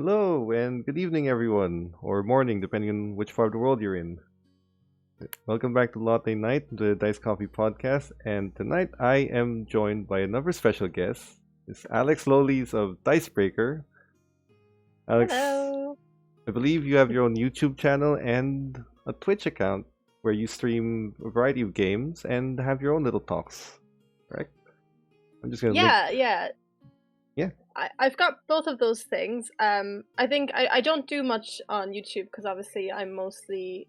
Hello and good evening, everyone, or morning, depending on which part of the world you're in. Welcome back to Latte Night, the Dice Coffee podcast. And tonight I am joined by another special guest. It's Alex Lolies of Dicebreaker. Alex, Hello. I believe you have your own YouTube channel and a Twitch account where you stream a variety of games and have your own little talks, correct? I'm just gonna link. Yeah. Yeah. I've got both of those things. I think I don't do much on YouTube because obviously I mostly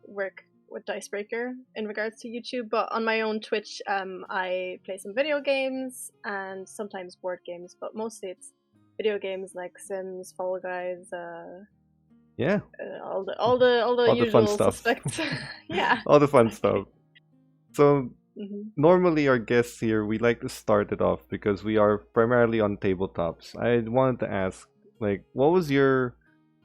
work with Dicebreaker in regards to YouTube. But on my own Twitch, I play some video games and sometimes board games. But mostly it's video games like Sims, Fall Guys, Yeah, all the all the fun usual stuff. suspects. Yeah. All the fun stuff. So hmm normally, our guests here, we like to start it off because we are primarily on tabletops. I wanted to ask, like, what was your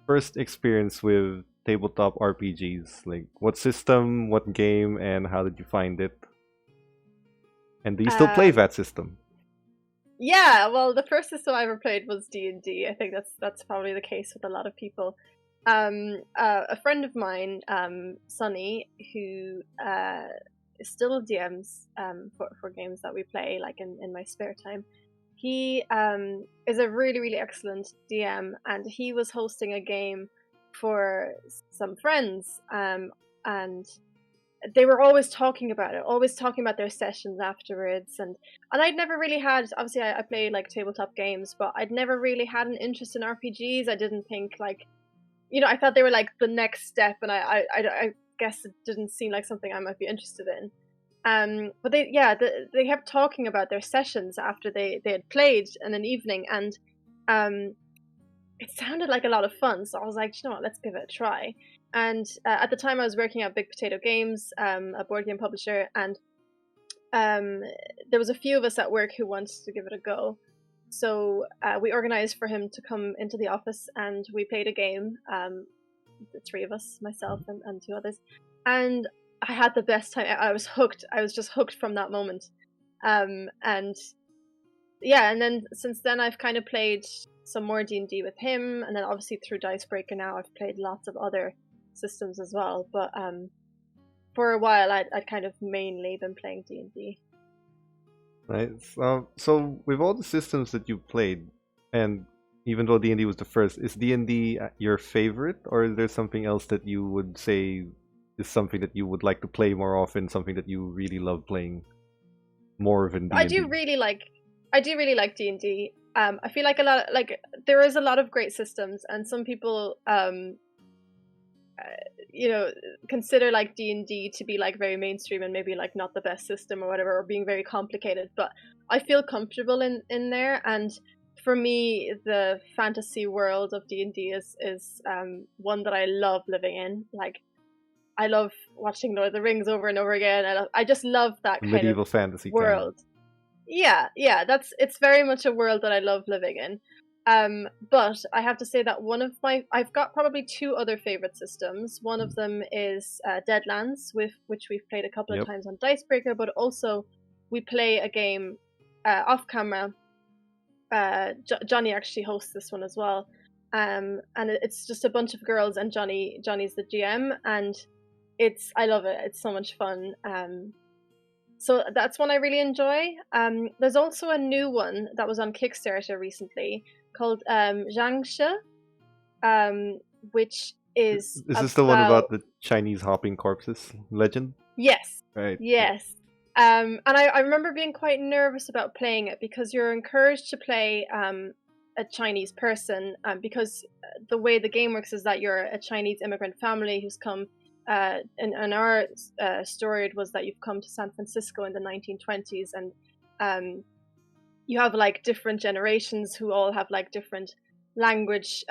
first experience with tabletop RPGs? Like, what system, what game, and how did you find it? And do you still play Um, that system? Yeah, well, the first system I ever played was D&D. I think that's probably the case with a lot of people. A friend of mine, Sunny, who still DMs for games that we play, like in my spare time. He is a really, really excellent DM, and he was hosting a game for some friends, and they were always talking about it, always talking about their sessions afterwards, and I'd never really had. Obviously, I play like tabletop games, but I'd never really had an interest in RPGs. I didn't think like, I thought they were like the next step, and I guess it didn't seem like something I might be interested in. But they kept talking about their sessions after they had played in an evening, and um, it sounded like a lot of fun. So I was like, you know what, let's give it a try. And at the time, I was working at Big Potato Games, a board game publisher, and um, there was a few of us at work who wanted to give it a go. So we organized for him to come into the office, and we played a game. The three of us, myself and two others, and I had the best time. I was hooked. I was just hooked from that moment. And yeah, and then since then I've kind of played some more D&D with him, and then obviously through Dicebreaker now I've played lots of other systems as well. But for a while I'd kind of mainly been playing D&D. Right. So with all the systems that you played, and even though D&D was the first, is D&D your favorite, or is there something else that you would say is something that you would like to play more often, something that you really love playing more than I D&D? do really like D&D. I feel like there is a lot of great systems, and some people consider like D&D to be like very mainstream and maybe like not the best system or whatever, or being very complicated, but I feel comfortable in there. And for me, the fantasy world of D&D is one that I love living in. Like, I love watching Lord of the Rings over and over again. I just love that kind of Medieval fantasy kind of. world. Yeah, it's very much a world that I love living in. But I have to say that I've got probably two other favorite systems. One of them is Deadlands, with which we've played a couple of Yep. times on Dicebreaker, but also we play a game off camera. Johnny actually hosts this one as well, and it's just a bunch of girls, and Johnny's the GM, and I love it. It's so much fun. So that's one I really enjoy. There's also a new one that was on Kickstarter recently called Zhangshi, which is Is this the one about about the Chinese hopping corpses legend? yes, Right. yes. And I remember being quite nervous about playing it because you're encouraged to play a Chinese person, because the way the game works is that you're a Chinese immigrant family who's come. In our story, it was that you've come to San Francisco in the 1920s, and you have like different generations who all have like different language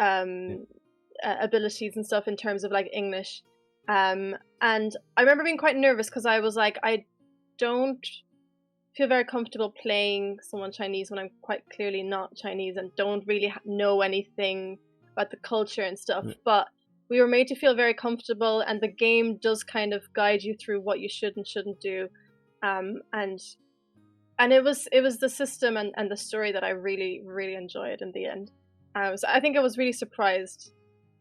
abilities and stuff in terms of like English. And I remember being quite nervous because I was like, I don't feel very comfortable playing someone Chinese when I'm quite clearly not Chinese and don't really know anything about the culture and stuff. Yeah. But we were made to feel very comfortable, and the game does kind of guide you through what you should and shouldn't do. And it was the system and the story that I really, really enjoyed in the end. So I think I was really surprised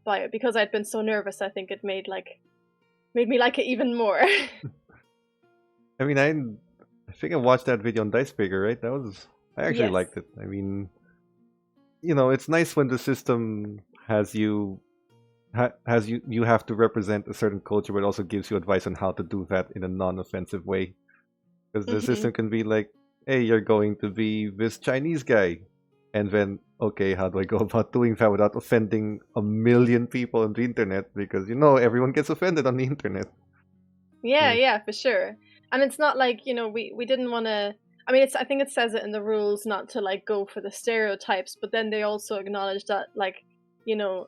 by it because I'd been so nervous. I think it made me like it even more. I mean, I think I watched that video on Dicebreaker, right? I actually Yes. liked it. I mean, it's nice when the system has you have to represent a certain culture, but it also gives you advice on how to do that in a non-offensive way. Because the Hmm. system can be like, hey, you're going to be this Chinese guy. And then, okay, how do I go about doing that without offending a million people on the internet? Because, everyone gets offended on the internet. Yeah, Like, yeah, for sure. And it's not like, we didn't want to. I mean, I think it says it in the rules not to like go for the stereotypes, but then they also acknowledge that like, you know,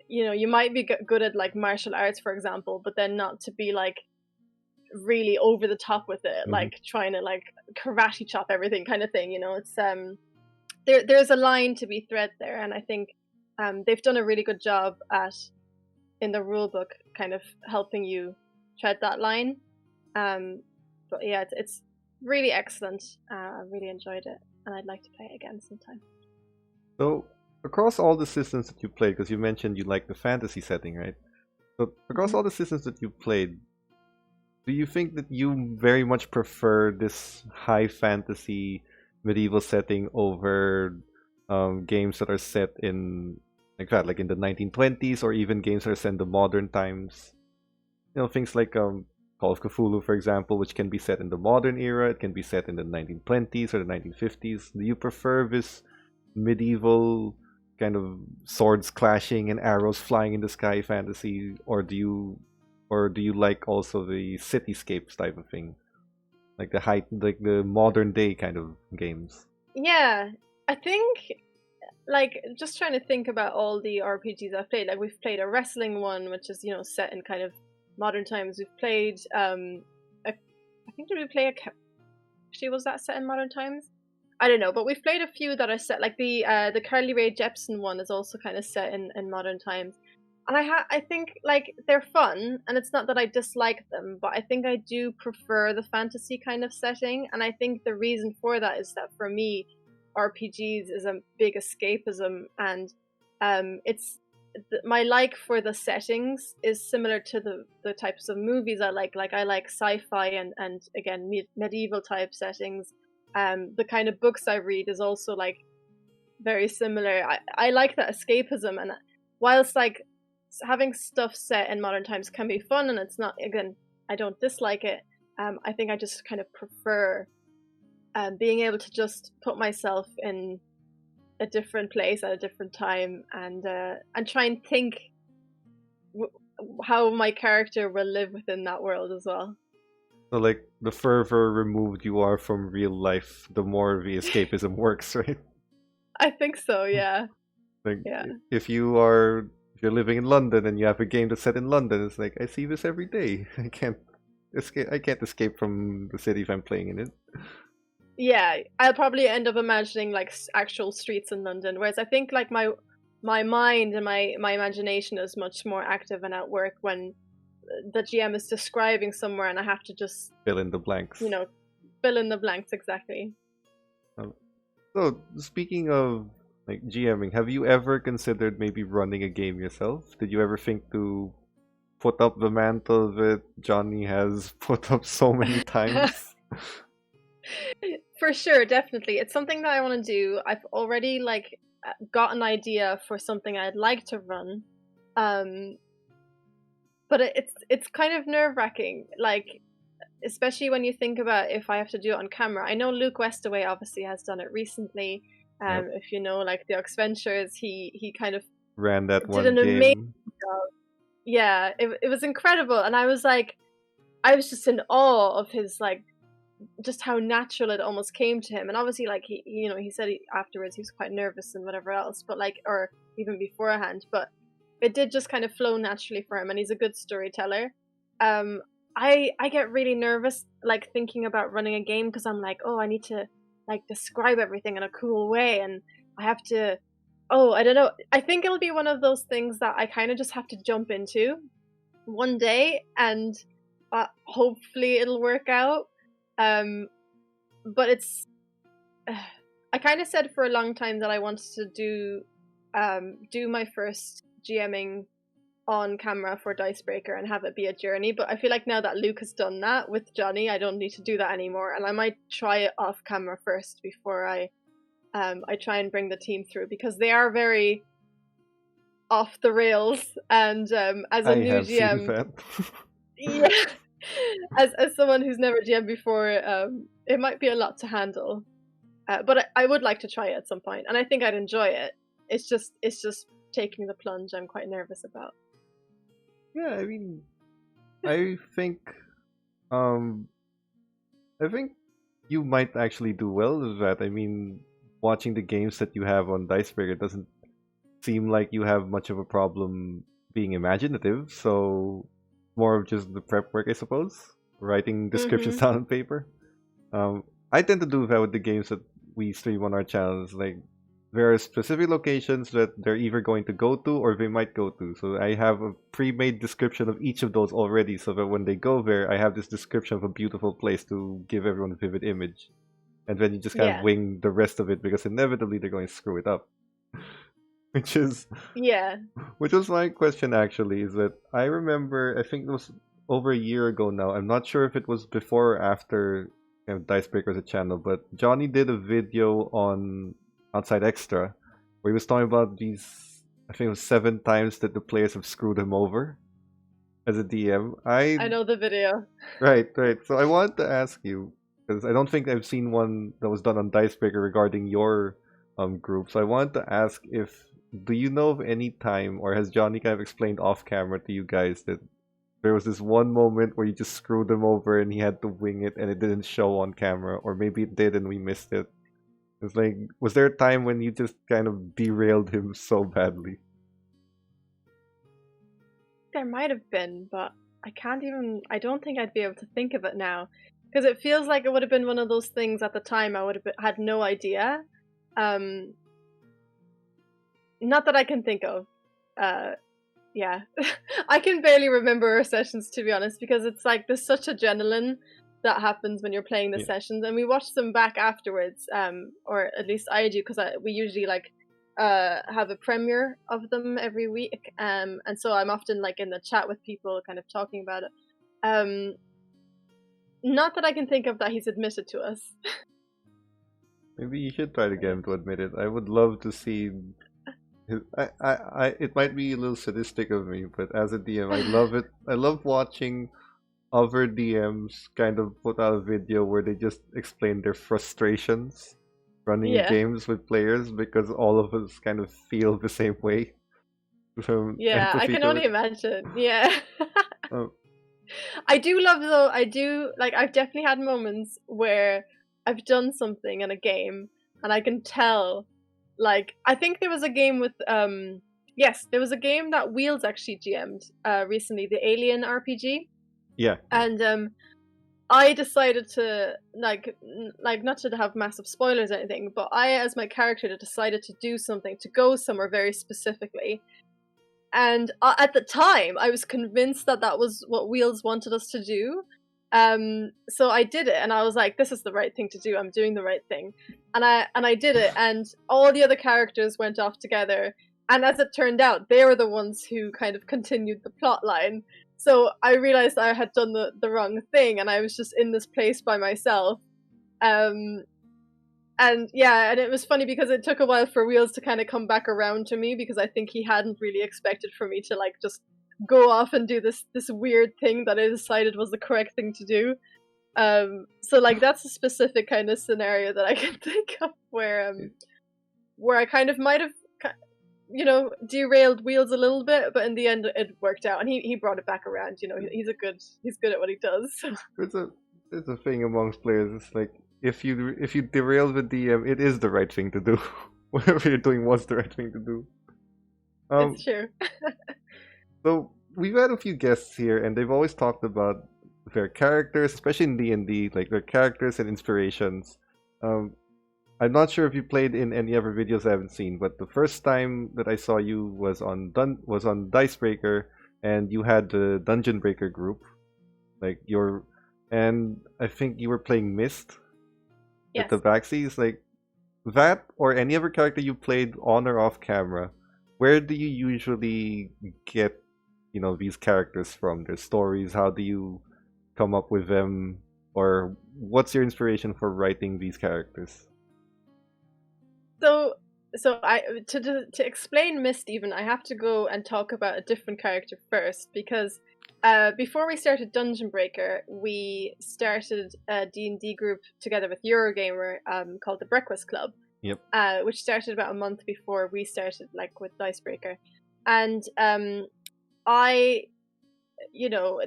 you might be good at like martial arts, for example, but then not to be like really over the top with it, mhm. like trying to like karate chop everything kind of thing. It's there's a line to be thread there, and I think they've done a really good job at in the rule book kind of helping you tread that line. But yeah, it's really excellent. I really enjoyed it, and I'd like to play it again sometime. So, across all the systems that you played, because you mentioned you like the fantasy setting, right? So, across Hmm. all the systems that you played, do you think that you very much prefer this high fantasy medieval setting over games that are set in like that, like in the 1920s, or even games that are set in the modern times? Things like Call of Cthulhu, for example, which can be set in the modern era. It can be set in the 1920s or the 1950s. Do you prefer this medieval kind of swords clashing and arrows flying in the sky fantasy, or do you like also the cityscapes type of thing, like the modern day kind of games? Yeah, I think like just trying to think about all the RPGs I've played. Like we've played a wrestling one, which is set in kind of modern times. We've played I think did we play actually was that set in modern times? I don't know, but we've played a few that are set like the Carly Rae Jepsen one is also kind of set in modern times. And I think like they're fun, and it's not that I dislike them, but I think I do prefer the fantasy kind of setting, and I think the reason for that is that for me, RPGs is a big escapism, and it's my like for the settings is similar to the types of movies I like. Like I like sci-fi and again medieval type settings. The kind of books I read is also like very similar. I like that escapism, and whilst like having stuff set in modern times can be fun, and it's not again I don't dislike it. I think I just kind of prefer being able to just put myself in a different place at a different time and try and think w- how my character will live within that world as well. So like the further removed you are from real life, the more the escapism works, right? I think so. Yeah. Like Yeah. if you're living in London and you have a game that's set in London, it's like I see this every day. I can't escape from the city if I'm playing in it. Yeah, I'll probably end up imagining like actual streets in London, whereas I think like my mind and my imagination is much more active and at work when the GM is describing somewhere and I have to just Fill in the blanks. you know fill in the blanks exactly. Um, So speaking of like GMing, have you ever considered maybe running a game yourself? Did you ever think to put up the mantle that Johnny has put up so many times? For sure, definitely. It's something that I want to do. I've already like got an idea for something I'd like to run. Um but it's kind of nerve-wracking, like especially when you think about if I have to do it on camera. I know Luke Westaway obviously has done it recently. Yep. If you know like the Ventures, he kind of Ran that did one an amazing game. job. Yeah, it was incredible, and I was like, I was just in awe of his like just how natural it almost came to him. And obviously, like he said afterwards he was quite nervous and whatever else, but like or even beforehand, but it did just kind of flow naturally for him, and he's a good storyteller. Um, I get really nervous like thinking about running a game because I'm like, oh, I need to like describe everything in a cool way, and I have to. Oh, I don't know. I think it'll be one of those things that I kind of just have to jump into one day, and hopefully it'll work out. Um, but it's I kind of said for a long time that I wanted to do do my first GMing on camera for Dicebreaker and have it be a journey, but I feel like now that Luke has done that with Johnny, I don't need to do that anymore, and I might try it off camera first before I try and bring the team through, because they are very off the rails, and as a I new have seen GM, that. yeah, as someone who's never GM before, it might be a lot to handle. But I would like to try it at some point, and I think I'd enjoy it. It's just taking the plunge I'm quite nervous about. Yeah, I mean, I think, um, I think you might actually do well with that. I mean, watching the games that you have on Dicebreaker doesn't seem like you have much of a problem being imaginative. So more of just the prep work, I suppose, writing descriptions down on paper. I tend to do that with the games that we stream on our channels. Like, there are specific locations that they're either going to go to or they might go to. So I have a pre-made description of each of those already, so that when they go there, I have this description of a beautiful place to give everyone a vivid image. And then you just kind of wing the rest of it, because inevitably they're going to screw it up. Which was my question, actually, is that I remember, I think it was over a year ago now. I'm not sure if it was before or after Dicebreaker as a channel, but Johnny did a video on Outside Extra where he was talking about these, I think it was 7 times that the players have screwed him over as a DM. I know the video. Right. So I wanted to ask you, because I don't think I've seen one that was done on Dicebreaker regarding your group. So I wanted to ask, do you know of any time, or has Johnny kind of explained off camera to you guys, that there was this one moment where you just screwed him over and he had to wing it and it didn't show on camera, or maybe it did and we missed it? It's like, was there a time when you just kind of derailed him so badly? There might have been, but I don't think I'd be able to think of it now, because it feels like it would have been one of those things at the time I would have had no idea. Not that I can think of. Yeah. I can barely remember our sessions, to be honest, because it's like there's such adrenaline that happens when you're playing the sessions, and we watch them back afterwards, or at least I do, because we usually have a premiere of them every week, and so I'm often in the chat with people kind of talking about it. Not that I can think of that he's admitted to us. Maybe you should try to get him to admit it. I would love to see it might be a little sadistic of me, but as a DM, I love it. I love watching other DMs kind of put out a video where they just explain their frustrations running games with players, because all of us kind of feel the same way. I can only imagine. I do love, though, I've definitely had moments where I've done something in a game and I can tell, I think there was a game with there was a game that Wheels actually GM'd recently, the Alien RPG. Yeah. And I decided to not to have massive spoilers or anything, but I, as my character, decided to do something, to go somewhere very specifically. And at the time, I was convinced that was what Wheels wanted us to do. So I did it, and I was like, "This is the right thing to do. I'm doing the right thing," and I did it. And all the other characters went off together. And as it turned out, they were the ones who kind of continued the plot line. So I realized I had done the wrong thing, and I was just in this place by myself. And it was funny because it took a while for Wheels to kind of come back around to me, because I think he hadn't really expected for me to just go off and do this weird thing that I decided was the correct thing to do. So that's a specific kind of scenario that I can think of where I kind of might have derailed Wheels a little bit, but in the end it worked out, and he brought it back around. He's good at what he does. It's a thing amongst players. It's like, if you derail the DM, it is the right thing to do. Whatever you're doing was the right thing to do. It's true. So we've had a few guests here, and they've always talked about their characters, especially in D&D, their characters and inspirations. I'm not sure if you played in any other videos I haven't seen, but the first time that I saw you was on Dicebreaker, and you had the Dungeon Breaker group, and I think you were playing Mist. Yes. With the Baxies, that or any other character you played on or off camera. where do you usually get, these characters from? Their stories? How do you come up with them? Or what's your inspiration for writing these characters? So, I to explain Mist even, I have to go and talk about a different character first because before we started Dungeon Breaker, we started a D&D group together with Eurogamer called the Breakfast Club. Yep. Which started about a month before we started, like, with Dicebreaker, and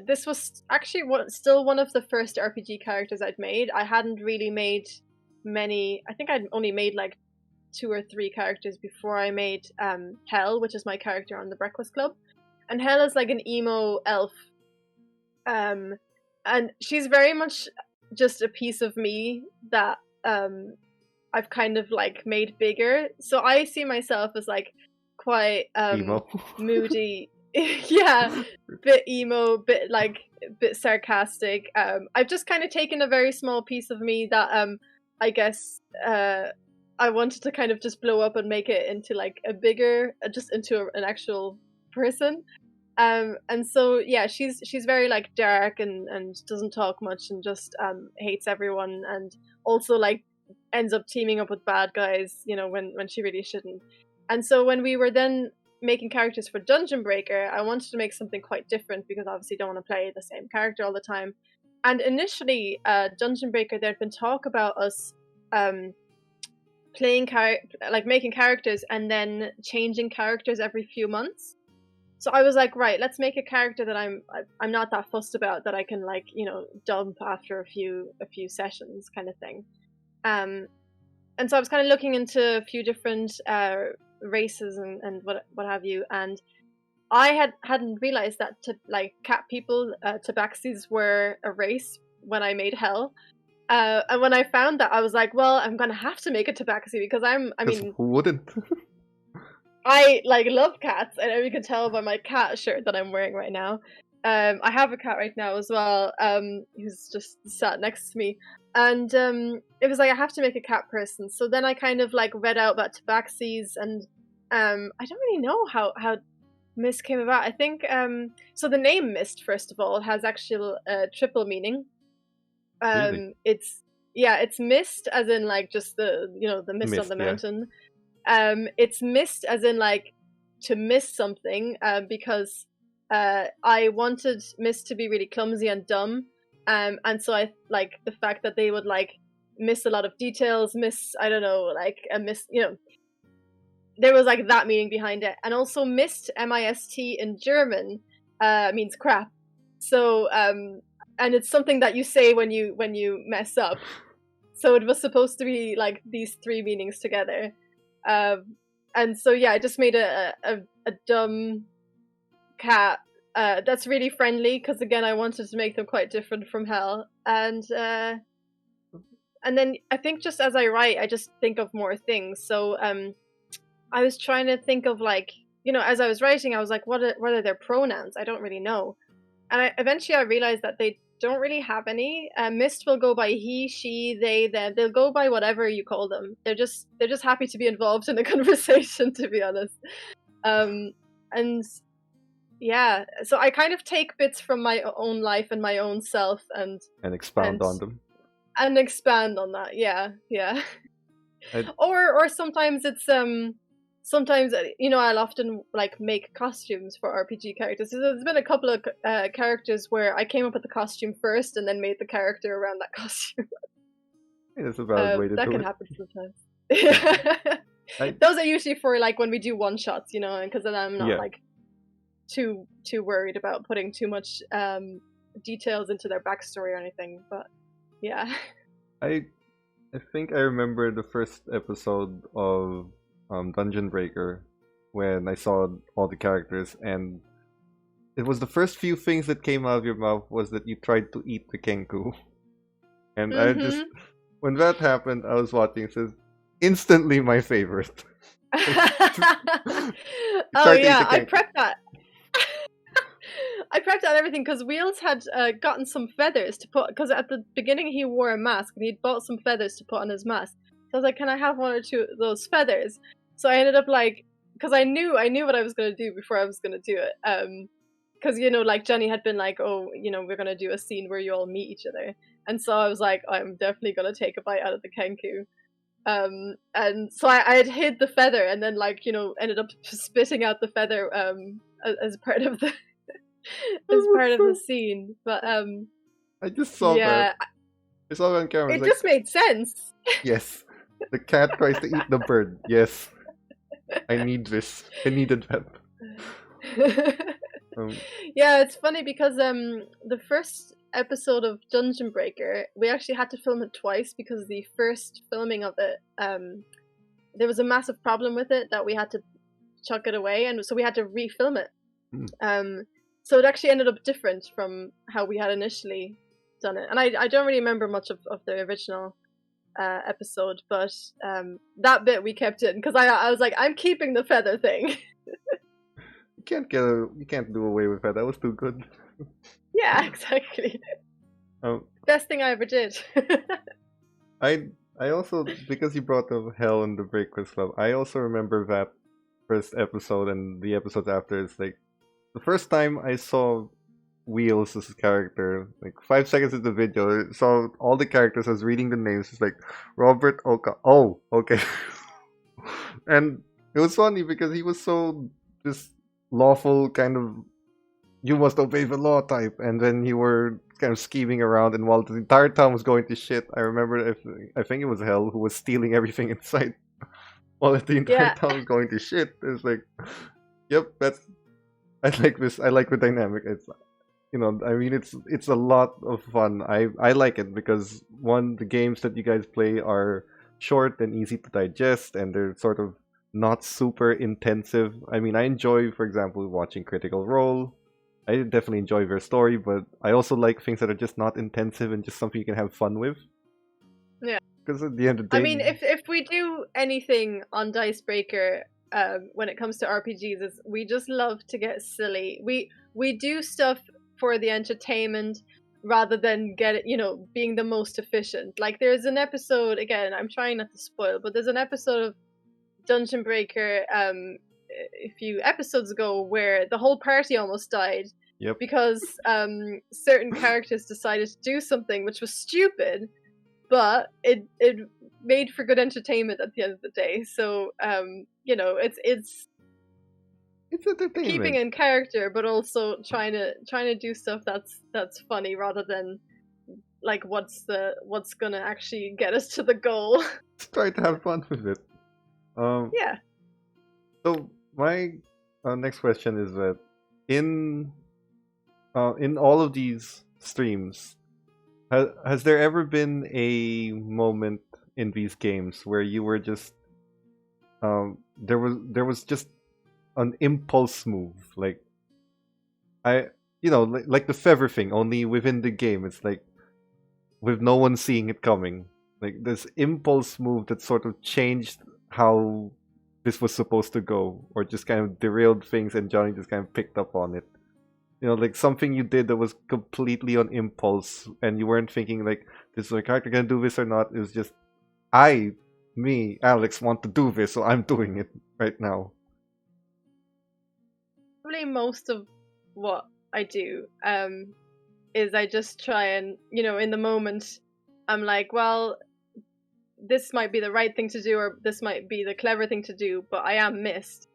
this was actually still one of the first RPG characters I'd made. I hadn't really made many. I think I'd only made like 2 or 3 characters before I made Hell, which is my character on the Breakfast Club. And Hell is like an emo elf, and she's very much just a piece of me that I've kind of like made bigger. So I see myself as like quite Emo. moody. Yeah, bit emo, bit sarcastic. I've just kind of taken a very small piece of me that I guess I wanted to kind of just blow up and make it into like a bigger, just into an actual person. And so yeah, she's very like dark and doesn't talk much and just hates everyone, and also like ends up teaming up with bad guys, when she really shouldn't. And so when we were then making characters for Dungeon Breaker, I wanted to make something quite different because obviously don't want to play the same character all the time. And initially, Dungeon Breaker, there'd been talk about us making characters and then changing characters every few months. So I was like, right, let's make a character that I'm not that fussed about, that I can dump after a few sessions, kind of thing. And so I was kind of looking into a few different races and what have you, and I hadn't realized that cat people, tabaxis, were a race when I made Hell. And when I found that, I was like, well, I'm gonna have to make a tabaxi because Who wouldn't? I love cats, and you can tell by my cat shirt that I'm wearing right now. I have a cat right now as well, who's just sat next to me. And it was like, I have to make a cat person. So then I kind of read out about tabaxis, and I don't really know how Mist came about. I think so the name Mist, first of all, has actual triple meaning. Really? It's mist as in just the the mist on the mountain. It's mist as in to miss something, because I wanted Mist to be really clumsy and dumb, and so I the fact that they would miss a lot of details, miss there was that meaning behind it. And also Mist, M-I-S-T, in German means crap. So and it's something that you say when you mess up. So it was supposed to be these 3 meanings together. And so yeah, I just made a dumb cat that's really friendly, because again, I wanted to make them quite different from Hell. And then I think just as I write, I just think of more things. So I was trying to think of as I was writing, I was like, what are their pronouns? I don't really know. And eventually I realized that they don't really have any. Mist will go by he, she, they, them. They'll go by whatever you call them. They're just happy to be involved in a conversation, to be honest. And yeah, so I kind of take bits from my own life and my own self and expound on them. And expand on that, yeah. Or sometimes it's sometimes I'll often make costumes for RPG characters. So there's been a couple of characters where I came up with the costume first and then made the character around that costume. It's a valid way to do it. That can happen sometimes. Those are usually for when we do one shots, because then I'm not too worried about putting too much details into their backstory or anything. But yeah, I think I remember the first episode of Dungeon Breaker when I saw all the characters, and it was the first few things that came out of your mouth was that you tried to eat the kenku. And I just, when that happened, I was watching, it says, instantly my favorite. Oh yeah, I prepped that. I prepped that and everything because Wheels had gotten some feathers to put, because at the beginning he wore a mask and he'd bought some feathers to put on his mask. So I was like, can I have 1 or 2 of those feathers? So I ended up because I knew what I was gonna do before I was gonna do it. Because like Jenny had been like, oh, we're gonna do a scene where you all meet each other, and so I was like, I'm definitely gonna take a bite out of the kenku. And so I had hid the feather, and then ended up spitting out the feather as part of the scene. But I just saw yeah, that. I saw it on camera. it It's just made sense. yes, the cat tries to eat the bird. Yes, I need this. I needed that. Yeah, it's funny because the first episode of Dungeon Breaker, we actually had to film it twice because the first filming of it, there was a massive problem with it that we had to chuck it away, and so we had to refilm it. So it actually ended up different from how we had initially done it, and I don't really remember much of the original episode, but that bit we kept in because I was like, I'm keeping the feather thing. You can't do away with that. That was too good. Yeah, exactly. Best thing I ever did. I also, because you brought up Hell and the Breakfast Club, I also remember that first episode and the episodes after. It's like the first time I saw Wheels as a character, like 5 seconds into the video, I saw all the characters. I was reading the names. It's like Robert Oka. Oh, okay. And it was funny because he was so just lawful, kind of you must obey the law type, and then you were kind of scheming around, and while the entire town was going to shit, I remember I think it was Hell who was stealing everything in sight. While the entire town was going to shit, it's like, yep, I like this. I like the dynamic. It's it's a lot of fun. I like it because one, the games that you guys play are short and easy to digest, and they're sort of not super intensive. I mean, I enjoy, for example, watching Critical Role. I definitely enjoy their story, but I also like things that are just not intensive and just something you can have fun with. Yeah. Because at the end of the day, I mean, if we do anything on Dicebreaker, when it comes to RPGs, is we just love to get silly. We do stuff for the entertainment rather than being the most efficient. Like there's an episode, again, I'm trying not to spoil, but there's an episode of Dungeon Breaker a few episodes ago where the whole party almost died. Yep. Because certain characters decided to do something which was stupid, but it made for good entertainment at the end of the day. So it's entertainment, keeping in character, but also trying to do stuff that's funny rather than like what's gonna actually get us to the goal. Let's try to have fun with it. Yeah. So my next question is that in all of these streams, has there ever been a moment in these games where you were just there was just an impulse move, like like the feather thing, only within the game? It's like with no one seeing it coming, like this impulse move that sort of changed how this was supposed to go, or just kind of derailed things, and Johnny just kind of picked up on it. Like something you did that was completely on impulse, and you weren't thinking like, "Is my character gonna do this or not?" It was just, Alex, want to do this, so I'm doing it right now. Probably most of what I do is I just try and in the moment I'm like, well, this might be the right thing to do, or this might be the clever thing to do, but I am Mist.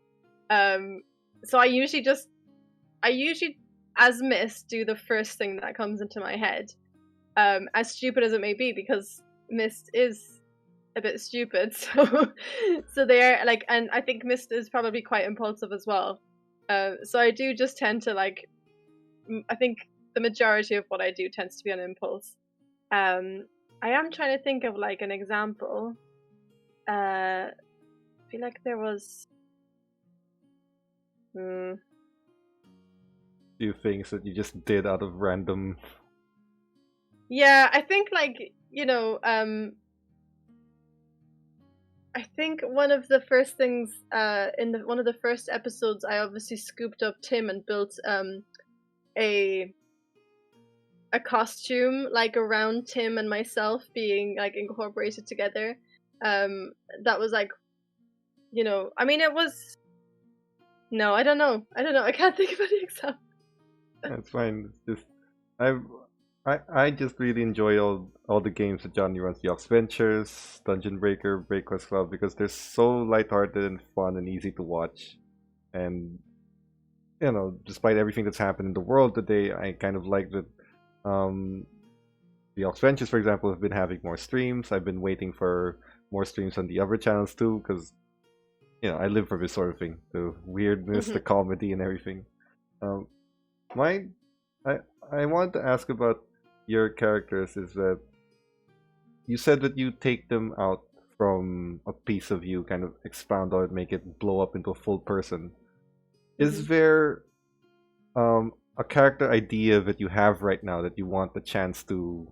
So I usually as Mist do the first thing that comes into my head, as stupid as it may be, because Mist is a bit stupid. So they're like, and I think Mist is probably quite impulsive as well. So I do just tend to like, I think the majority of what I do tends to be on impulse. I am trying to think of like an example. I feel like there was Few things that you just did out of random. Yeah, I think like I think one of the first things in one of the first episodes, I obviously scooped up Tim and built a costume like around Tim and myself being like incorporated together. That was like, I mean, it was No, I don't know. I can't think of any example. That's fine. It's just I've I just really enjoy all the games that Johnny runs, the Ox Ventures, Dungeon Breaker, Breakfast Club, because they're so lighthearted and fun and easy to watch. And despite everything that's happened in the world today, I kind of like that. Um, the Ox Ventures, for example, have been having more streams. I've been waiting for more streams on the other channels too, because I live for this sort of thing, the weirdness, the comedy, and everything. Um, my, I wanted to ask about your characters. Is that you said that you take them out from a piece of you, kind of expound on it, make it blow up into a full person. Is there a character idea that you have right now that you want the chance to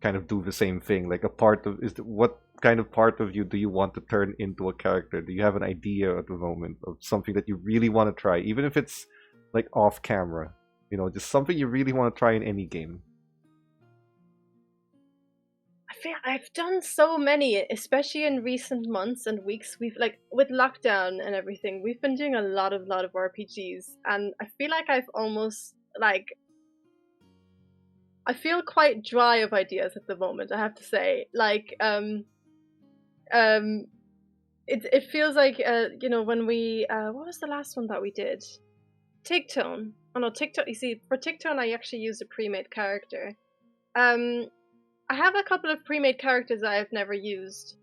kind of do the same thing? Like a part of what kind of part of you do you want to turn into a character? Do you have an idea at the moment of something that you really want to try, even if it's like off camera? Just something you really want to try in any game. I feel I've done so many, especially in recent months and weeks. We've like with lockdown and everything, we've been doing a lot of RPGs, and I feel like I've almost like I feel quite dry of ideas at the moment, I have to say. It feels like when we what was the last one that we did? Tigtone. Oh no, Tigtone. You see, for Tigtone, I actually used a pre-made character. I have a couple of pre-made characters that I've never used,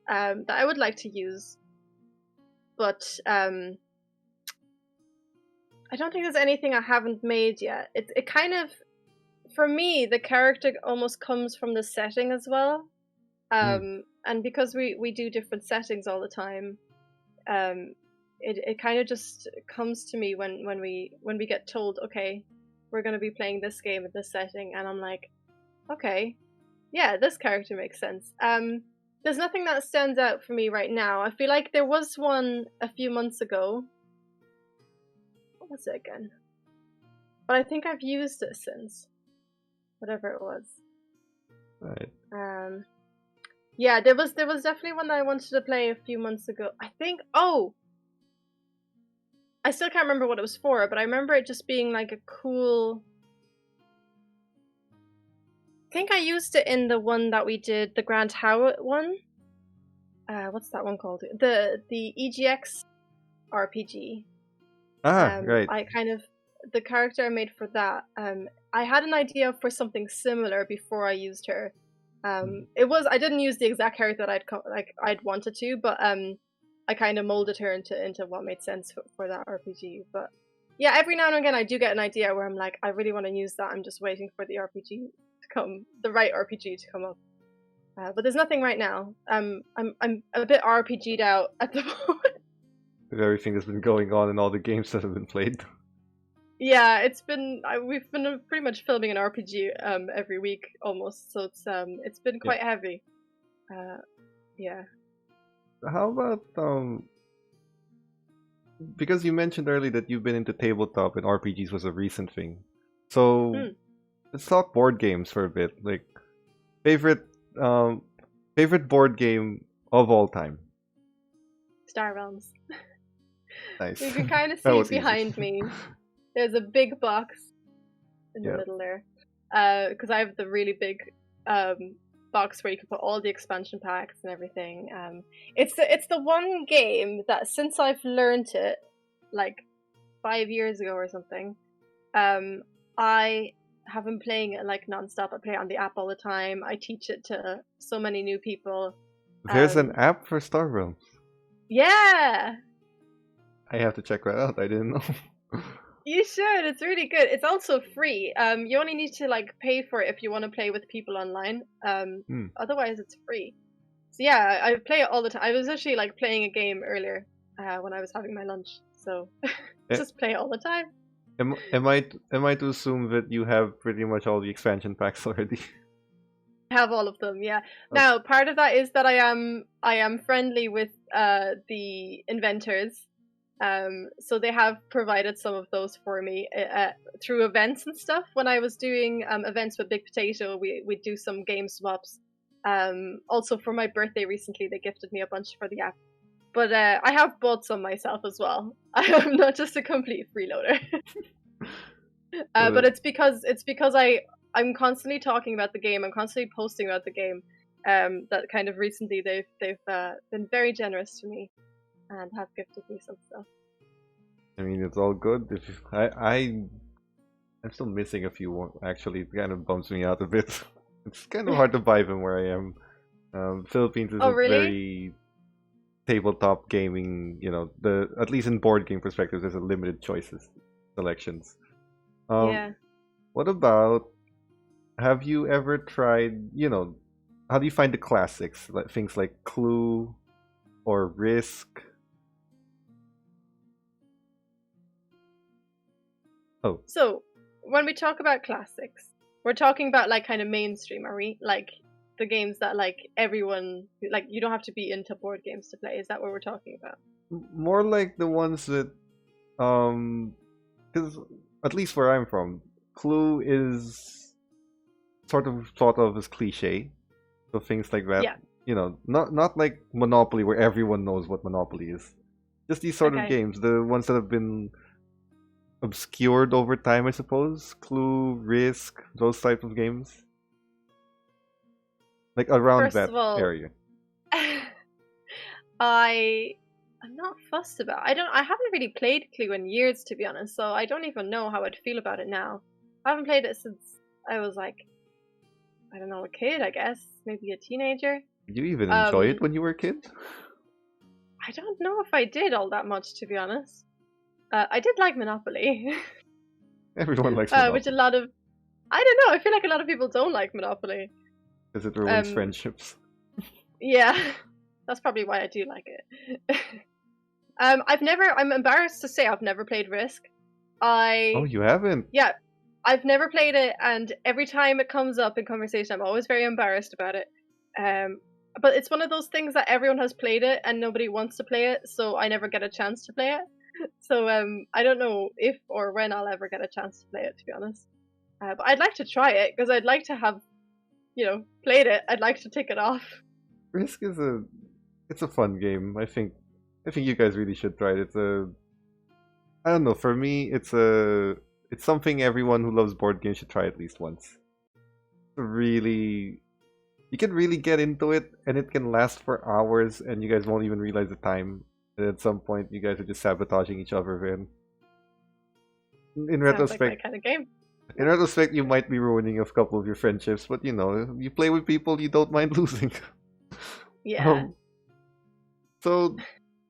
that I would like to use, but I don't think there's anything I haven't made yet. It kind of, for me, the character almost comes from the setting as well, and because we do different settings all the time, it kind of just comes to me when we get told, okay, we're going to be playing this game in this setting, and I'm like, okay, yeah, this character makes sense. There's nothing that stands out for me right now. I feel like there was one a few months ago. What was it again? But I think I've used it since. Whatever it was. Right. Yeah, there was definitely one that I wanted to play a few months ago. I think I still can't remember what it was for, but I remember it just being like a cool. I think I used it in the one that we did, the Grant Howitt one. What's that one called? The EGX RPG. Right. I kind of the character I made for that. I had an idea for something similar before I used her. I didn't use the exact character that I'd wanted to, but I kind of molded her into what made sense for that RPG. But yeah, every now and again I do get an idea where I'm like, I really want to use that. I'm just waiting for the right RPG to come up. But there's nothing right now. I'm a bit RPG'd out at the moment. With everything that's been going on and all the games that have been played. Yeah, we've been pretty much filming an RPG every week almost, so it's been quite heavy. Yeah. How about because you mentioned earlier that you've been into tabletop and RPGs was a recent thing. So let's talk board games for a bit. Like favorite board game of all time. Star Realms. Nice. You can kind of see behind me. There's a big box in the middle there, because I have the really big box where you can put all the expansion packs and everything. It's the one game that since I've learned it, like 5 years ago or something, I have been playing it like nonstop. I play it on the app all the time. I teach it to so many new people. There's an app for Star Realms. Yeah. I have to check that out. I didn't know. You should. It's really good. It's also free. You only need to like pay for it if you want to play with people online. Otherwise, it's free. So yeah, I play it all the time. I was actually like playing a game earlier when I was having my lunch. So just play it all the time. Am I to assume that you have pretty much all the expansion packs already? I have all of them. Yeah. Now, part of that is that I am friendly with the inventors. So they have provided some of those for me through events and stuff. When I was doing events with Big Potato, we'd do some game swaps. Also for my birthday recently, they gifted me a bunch for the app. But I have bought some myself as well. I'm not just a complete freeloader. But it's because I'm constantly talking about the game. I'm constantly posting about the game. That kind of recently they've been very generous to me and have gifted me some stuff. I mean, it's all good. I'm still missing a few. Actually, it kind of bums me out a bit. It's kind of hard to buy them where I am. Philippines is Oh, a really? very tabletop gaming. At least in board game perspective, there's a limited selections. Yeah. What about? Have you ever tried? How do you find the classics, like things like Clue or Risk? Oh, So when we talk about classics, we're talking about like kind of mainstream, are we? Like the games that like everyone like you don't have to be into board games to play. Is that what we're talking about? more like the ones that, because at least where I'm from, Clue is sort of thought of as cliche. So things like that, Yeah. Not like Monopoly where everyone knows what Monopoly is. Just these sort of Okay. games, the ones that have been obscured over time, I suppose. Clue, Risk, those type of games, like around First that of all, area. I'm not fussed about. I haven't really played Clue in years, to be honest. So I don't even know how I'd feel about it now. I haven't played it since I was like, I don't know, a kid. I guess maybe a teenager. Did you even enjoy it when you were a kid? I don't know if I did all that much, to be honest. I did like Monopoly. Everyone likes Monopoly. Which a lot of, I don't know. I feel like a lot of people don't like Monopoly because it ruins friendships. Yeah, that's probably why I do like it. I'm embarrassed to say I've never played Risk. Oh, you haven't? Yeah, I've never played it, and every time it comes up in conversation, I'm always very embarrassed about it. But it's one of those things that everyone has played it, and nobody wants to play it, so I never get a chance to play it. So I don't know if or when I'll ever get a chance to play it, to be honest. But I'd like to try it, because I'd like to have, played it. I'd like to take it off. Risk is a fun game. I think you guys really should try it. I don't know, for me it's something everyone who loves board games should try at least once. Really, you can really get into it, and it can last for hours, and you guys won't even realize the time. And at some point, you guys are just sabotaging each other. Then, in retrospect, like my kind of game. In retrospect, you might be ruining a couple of your friendships, but you play with people you don't mind losing. Yeah. So,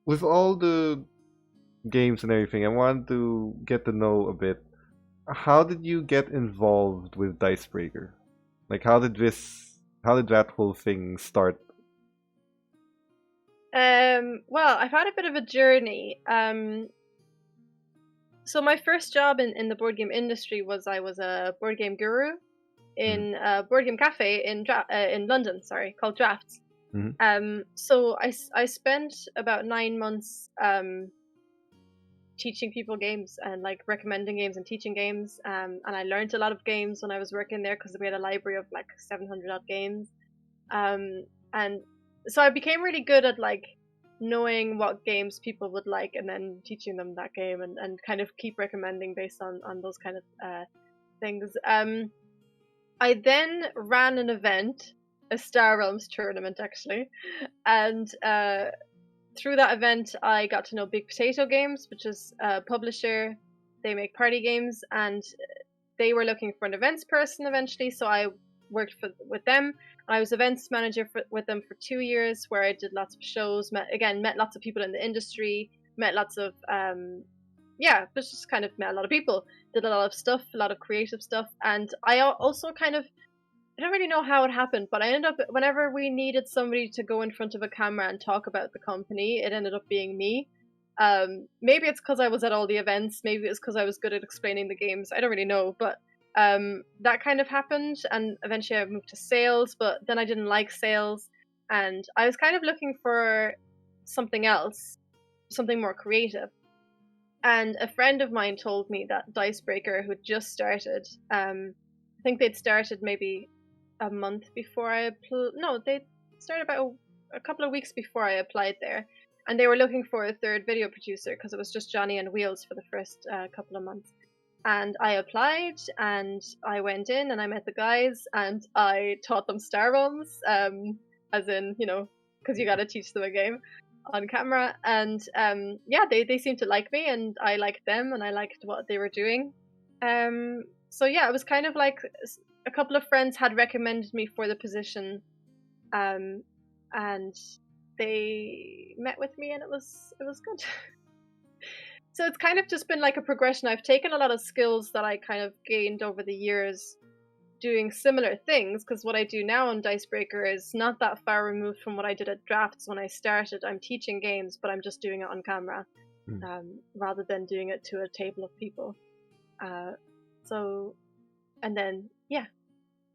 with all the games and everything, I want to get to know a bit. How did you get involved with Dicebreaker? Like, how did that whole thing start? Well, I've had a bit of a journey. So my first job in the board game industry was I was a board game guru in a board game cafe in London, called Drafts. Mm-hmm. So I spent about 9 months teaching people games and like recommending games and teaching games. And I learned a lot of games when I was working there because we had a library of like 700 odd games. And so I became really good at like knowing what games people would like and then teaching them that game and kind of keep recommending based on those kind of things. I then ran an event, a Star Realms tournament actually, and through that event I got to know Big Potato Games, which is a publisher. They make party games, and they were looking for an events person eventually, so I worked with them. I was events manager with them for 2 years, where I did lots of shows, met lots of people in the industry, met lots of just kind of met a lot of people, did a lot of stuff, a lot of creative stuff. And I also kind of, I don't really know how it happened, but I ended up, whenever we needed somebody to go in front of a camera and talk about the company, it ended up being me. Maybe it's because I was at all the events, maybe it's because I was good at explaining the games, I don't really know, but that kind of happened, and eventually I moved to sales, but then I didn't like sales, and I was kind of looking for something else, something more creative. And a friend of mine told me that Dicebreaker, who just started, I think they'd started maybe a month before I they started about a couple of weeks before I applied there. and they were looking for a third video producer because it was just Johnny and Wheels for the first couple of months. And I applied, and I went in, and I met the guys, and I taught them star realms, as in, because you got to teach them a game on camera. And they seemed to like me, and I liked them, and I liked what they were doing. So yeah, it was kind of like a couple of friends had recommended me for the position, and they met with me, and it was good. So it's kind of just been like a progression. I've taken a lot of skills that I kind of gained over the years doing similar things, because what I do now on Dicebreaker is not that far removed from what I did at Drafts when I started. I'm teaching games, but I'm just doing it on camera, rather than doing it to a table of people. And then,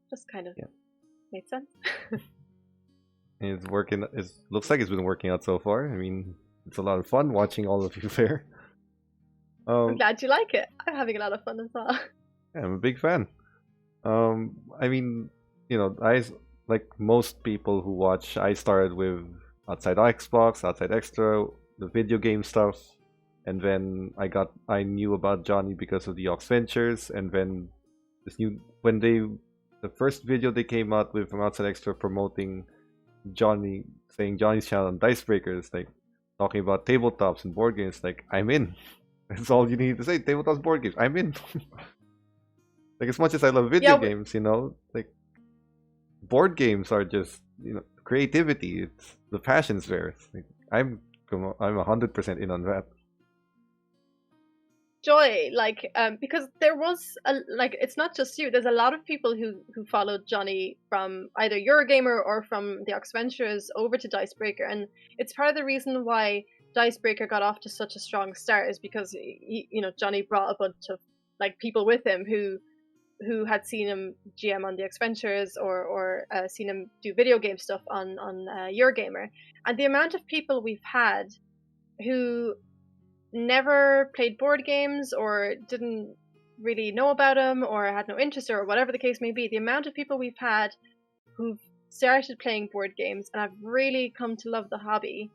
just kind of made sense. It's working. It looks like it's been working out so far. I mean, it's a lot of fun watching all of you there. I'm glad you like it. I'm having a lot of fun as well. Yeah, I'm a big fan. I mean, I, like most people who watch, I started with Outside Xbox, Outside Extra, the video game stuff, and then I knew about Johnny because of the Ox Ventures, and then the first video they came out with from Outside Extra promoting Johnny, saying Johnny's channel on Dicebreaker is like talking about tabletops and board games, like I'm in. That's all you need to say. Tabletops, board games. I'm in. Like, as much as I love video games, like board games are just creativity. It's the passion's there. Like, I'm 100% in on that. Joy, because there was it's not just you. There's a lot of people who followed Johnny from either Eurogamer or from the Ox Ventures over to Dicebreaker, and it's part of the reason why Dicebreaker got off to such a strong start is because Johnny brought a bunch of people with him who had seen him GM on the Ox Ventures or seen him do video game stuff on Eurogamer, and the amount of people we've had who never played board games or didn't really know about them or had no interest or whatever the case may be, the amount of people we've had who've started playing board games and have really come to love the hobby,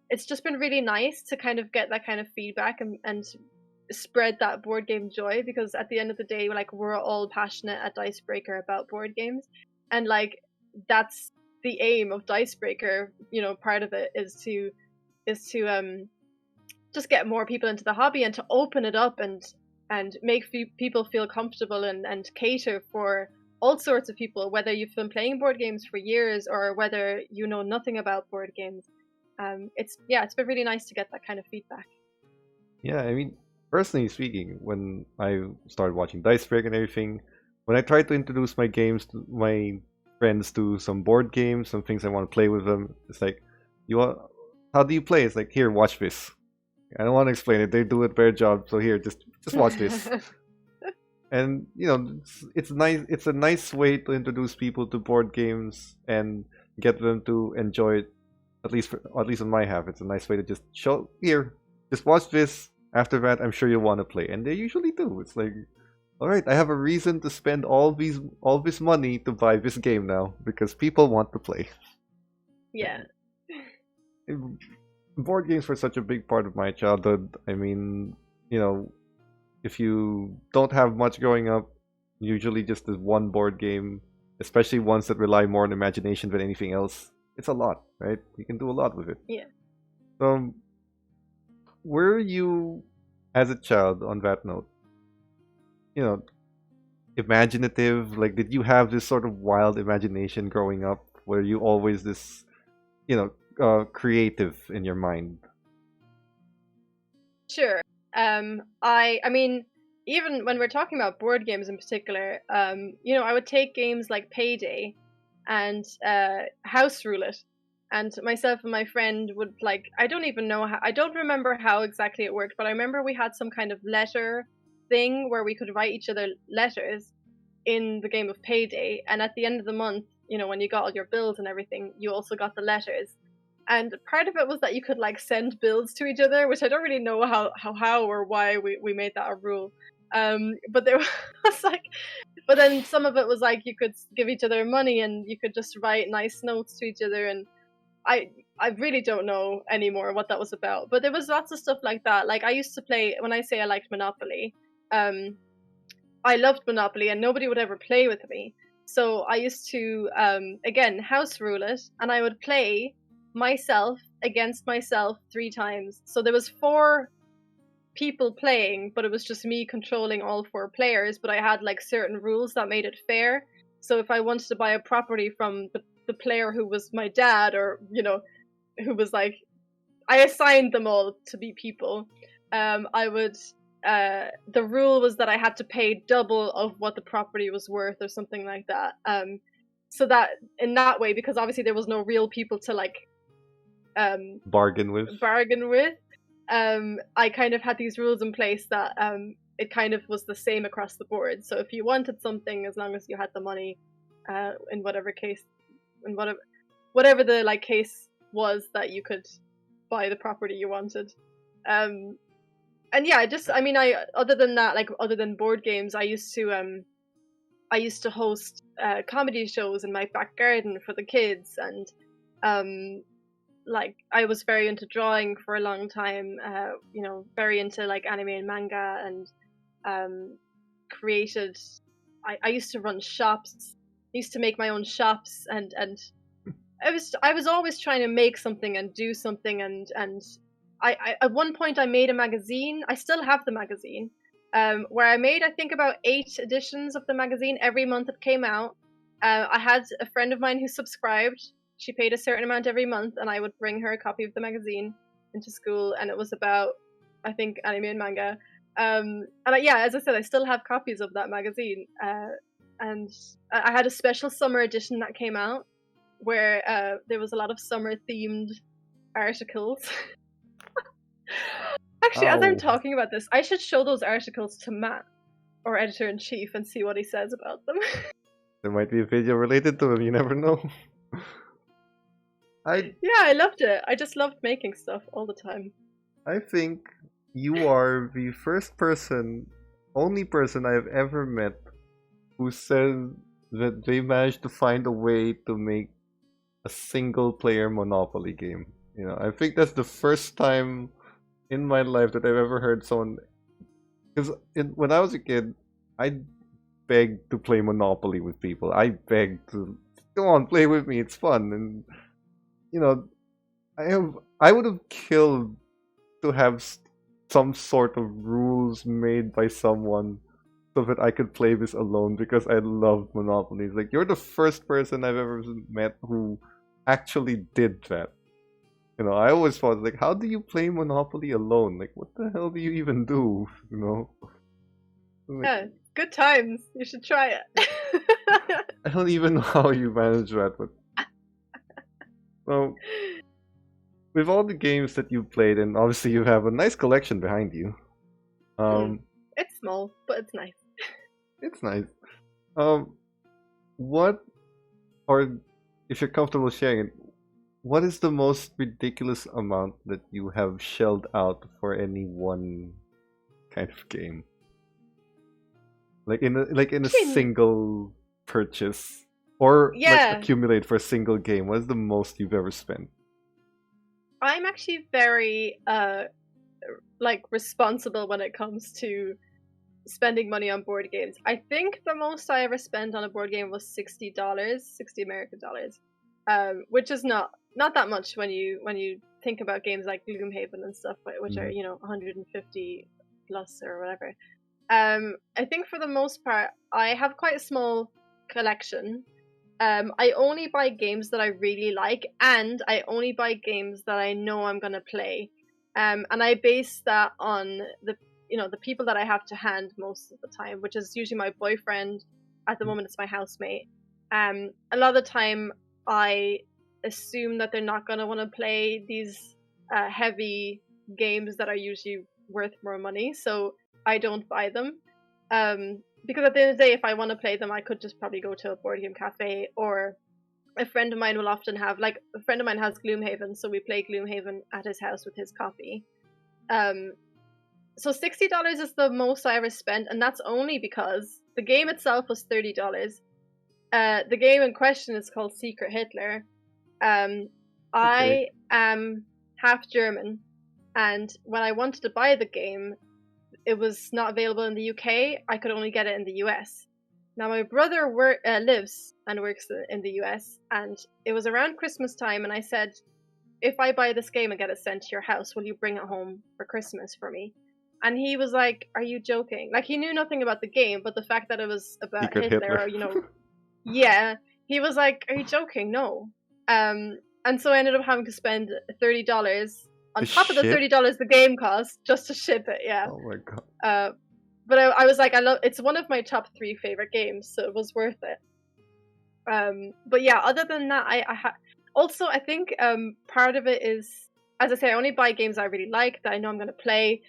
it's just been really nice to kind of get that kind of feedback and spread that board game joy, because at the end of the day, we're all passionate at Dicebreaker about board games, and that's the aim of Dicebreaker. Part of it is to just get more people into the hobby and to open it up and make people feel comfortable and cater for all sorts of people, whether you've been playing board games for years or whether you know nothing about board games. It's been really nice to get that kind of feedback. Yeah, I mean, personally speaking, when I started watching Dicebreaker and everything, when I tried to introduce my friends to some board games, some things I want to play with them, it's like, how do you play? It's like, here, watch this. I don't want to explain it. They do a better job, so here, just watch this. And it's nice. It's a nice way to introduce people to board games and get them to enjoy it. At least on my half, it's a nice way to just show, here, just watch this. After that, I'm sure you'll want to play, and they usually do. It's like, all right, I have a reason to spend all this money to buy this game now because people want to play. Yeah. Board games were such a big part of my childhood. I mean, if you don't have much growing up, usually just this one board game, especially ones that rely more on imagination than anything else, it's a lot, right? You can do a lot with it. Yeah. So, were you, as a child, on that note, imaginative? Like, did you have this sort of wild imagination growing up? Were you always this, creative in your mind? Sure. I mean, even when we're talking about board games in particular, I would take games like Payday and House Rule It, and myself and my friend would I don't remember how exactly it worked, but I remember we had some kind of letter thing where we could write each other letters in the game of Payday, and at the end of the month, when you got all your bills and everything, you also got the letters. And part of it was that you could send bills to each other, which I don't really know how or why we made that a rule. But there was but then some of it was you could give each other money and you could just write nice notes to each other, and I really don't know anymore what that was about. But there was lots of stuff like that. Like I used to play, when I say I liked Monopoly, I loved Monopoly and nobody would ever play with me. So I used to, again, house rule it, and I would play myself against myself 3 times. So there was 4 people playing, but it was just me controlling all 4 players, but I had like certain rules that made it fair. So if I wanted to buy a property from the player who was my dad, or who was like, I assigned them all to be people, I would the rule was that I had to pay double of what the property was worth or something like that. So that in that way, because obviously there was no real people to like bargain with. I kind of had these rules in place that it kind of was the same across the board. So if you wanted something, as long as you had the money, in whatever case, in whatever the like case was, that you could buy the property you wanted. And yeah, other than that, like other than board games, I used to host comedy shows in my back garden for the kids, and like I was very into drawing for a long time, very into like anime and manga, and created. I used to run shops. I used to make my own shops, and I was always trying to make something and do something, and I at one point I made a magazine. I still have the magazine, where I made, I think, about 8 editions of the magazine. Every month it came out. I had a friend of mine who subscribed. She paid a certain amount every month, and I would bring her a copy of the magazine into school, and it was about, I think, anime and manga. As I said, I still have copies of that magazine. And I had a special summer edition that came out, where there was a lot of summer-themed articles. Actually, as I'm talking about this, I should show those articles to Matt, our editor-in-chief, and see what he says about them. There might be a video related to him, you never know. Yeah, I loved it. I just loved making stuff all the time. I think you are the only person I've ever met who says that they managed to find a way to make a single-player Monopoly game. I think that's the first time in my life that I've ever heard someone. Because when I was a kid, I begged to play Monopoly with people. I begged to go on, play with me. It's fun, and I would have killed to have some sort of rules made by someone so that I could play this alone, because I love Monopoly. Like, you're the first person I've ever met who actually did that. I always thought, like, how do you play Monopoly alone? Like, what the hell do you even do? Like, yeah, good times. You should try it. I don't even know how you manage that, but well, with all the games that you've played, and obviously you have a nice collection behind you. It's small, but it's nice. It's nice. What, or if you're comfortable sharing it, what is the most ridiculous amount that you have shelled out for any one kind of game? Like in a single purchase, or like accumulate for a single game. What is the most you've ever spent? I'm actually very responsible when it comes to spending money on board games. I think the most I ever spent on a board game was $60, 60 American dollars, which is not that much when you think about games like Gloomhaven and stuff, which are 150 plus or whatever. I think for the most part, I have quite a small collection. I only buy games that I really like, and I only buy games that I know I'm gonna play. And I base that on the people that I have to hand most of the time, which is usually my boyfriend. At the moment, it's my housemate. A lot of the time, I assume that they're not gonna want to play these heavy games that are usually worth more money, so I don't buy them. Because at the end of the day, if I want to play them, I could just probably go to a board game cafe, or a friend of mine will often have, like, a friend of mine has Gloomhaven, so we play Gloomhaven at his house with his copy. So $60 is the most I ever spent, and that's only because the game itself was $30. The game in question is called Secret Hitler. I am half German, and when I wanted to buy the game, it was not available in the UK. I could only get it in the US. Now my brother lives and works in the US, and it was around Christmas time, and I said, if I buy this game and get it sent to your house, will you bring it home for Christmas for me? And he was like, are you joking? Like, he knew nothing about the game, but the fact that it was about Secret Hitler, Hitler. yeah, he was like, are you joking? No. And so I ended up having to spend $30 on top of the $30 the game cost just to ship it, yeah. Oh my god. But I was like, it's one of my top 3 favorite games, so it was worth it. But yeah, other than that, also, I think part of it is, as I say, I only buy games I really like, that I know I'm going to play.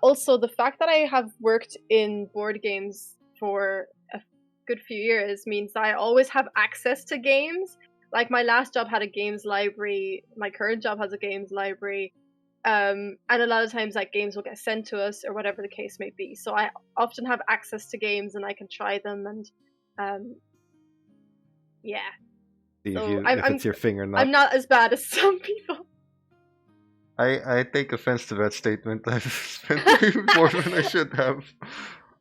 Also, the fact that I have worked in board games for a good few years means that I always have access to games. Like, my last job had a games library, my current job has a games library, and a lot of times, like, games will get sent to us, or whatever the case may be. So I often have access to games, and I can try them, and yeah. So if it's your thing or not. I'm not as bad as some people. I take offense to that statement. I've spent more than I should have.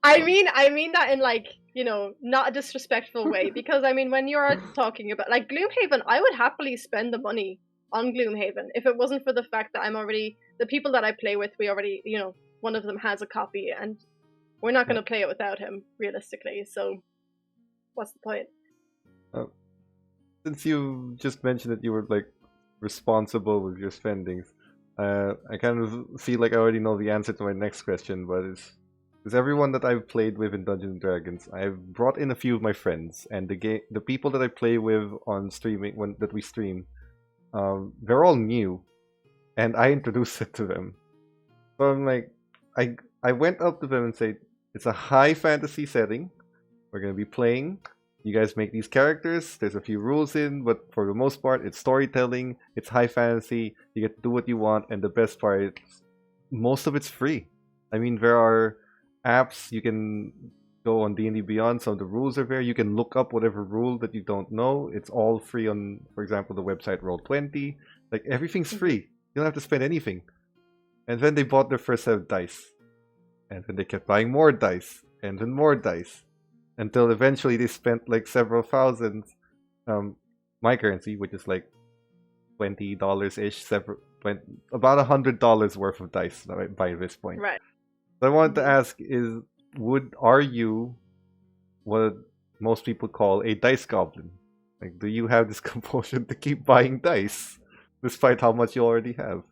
I mean that in, like, not a disrespectful way, because I mean, when you're talking about, like, Gloomhaven, I would happily spend the money on Gloomhaven if it wasn't for the fact that the people that I play with, we already, one of them has a copy, and we're not going to play it without him, realistically, so what's the point? Since you just mentioned that you were, like, responsible with your spendings, I kind of feel like I already know the answer to my next question, but is everyone that I've played with in Dungeons & Dragons, I've brought in a few of my friends, and the people that I play with on streaming, that we stream, they're all new, and I introduced it to them. So I'm like, I went up to them and said, it's a high fantasy setting, we're going to be playing, you guys make these characters, there's a few rules in, but for the most part, it's storytelling, it's high fantasy, you get to do what you want, and the best part, most of it's free. I mean, there are apps, you can go on D&D Beyond, some of the rules are there, you can look up whatever rule that you don't know, it's all free on, for example, the website Roll20, like, everything's free, you don't have to spend anything. And then they bought their first set of dice, and then they kept buying more dice, and then more dice, until eventually they spent like several thousand my currency, which is like $20-ish, about $100 worth of dice by this point. Right. So I wanted to ask are you what most people call a dice goblin? Like, do you have this compulsion to keep buying dice despite how much you already have?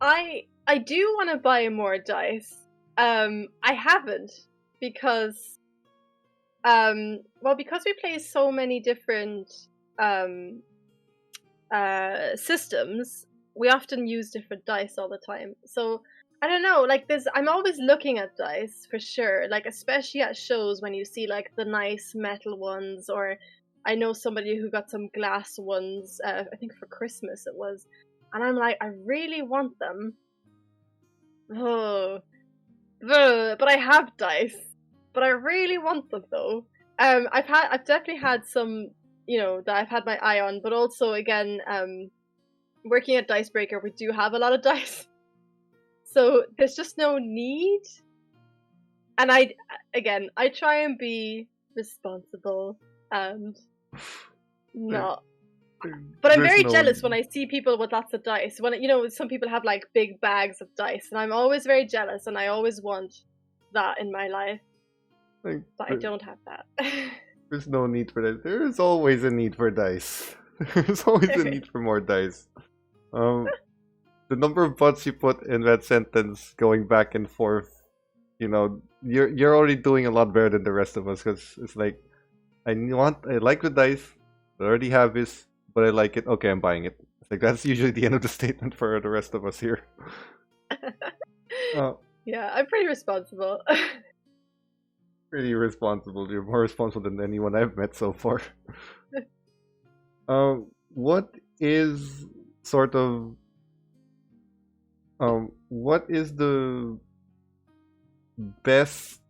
I do want to buy more dice. I haven't, because because we play so many different systems, we often use different dice all the time. So I don't know, like, I'm always looking at dice for sure, like, especially at shows when you see like the nice metal ones, or I know somebody who got some glass ones, I think for Christmas it was, and I'm like, I really want them. But I have dice. But I really want them, though. I've definitely had some, that I've had my eye on, but also, again, working at Dicebreaker, we do have a lot of dice. So there's just no need. And I try and be responsible and not. But I'm very jealous when I see people with lots of dice. When some people have like big bags of dice, and I'm always very jealous, and I always want that in my life. But I don't have that. There's no need for that. There is always a need for dice. There's always a need for more dice. The number of butts you put in that sentence, going back and forth, you're already doing a lot better than the rest of us, because it's like, I like the dice, I already have this, but I like it. Okay, I'm buying it. It's like, that's usually the end of the statement for the rest of us here. Yeah, I'm pretty responsible. Pretty responsible. You're more responsible than anyone I've met so far. What is the best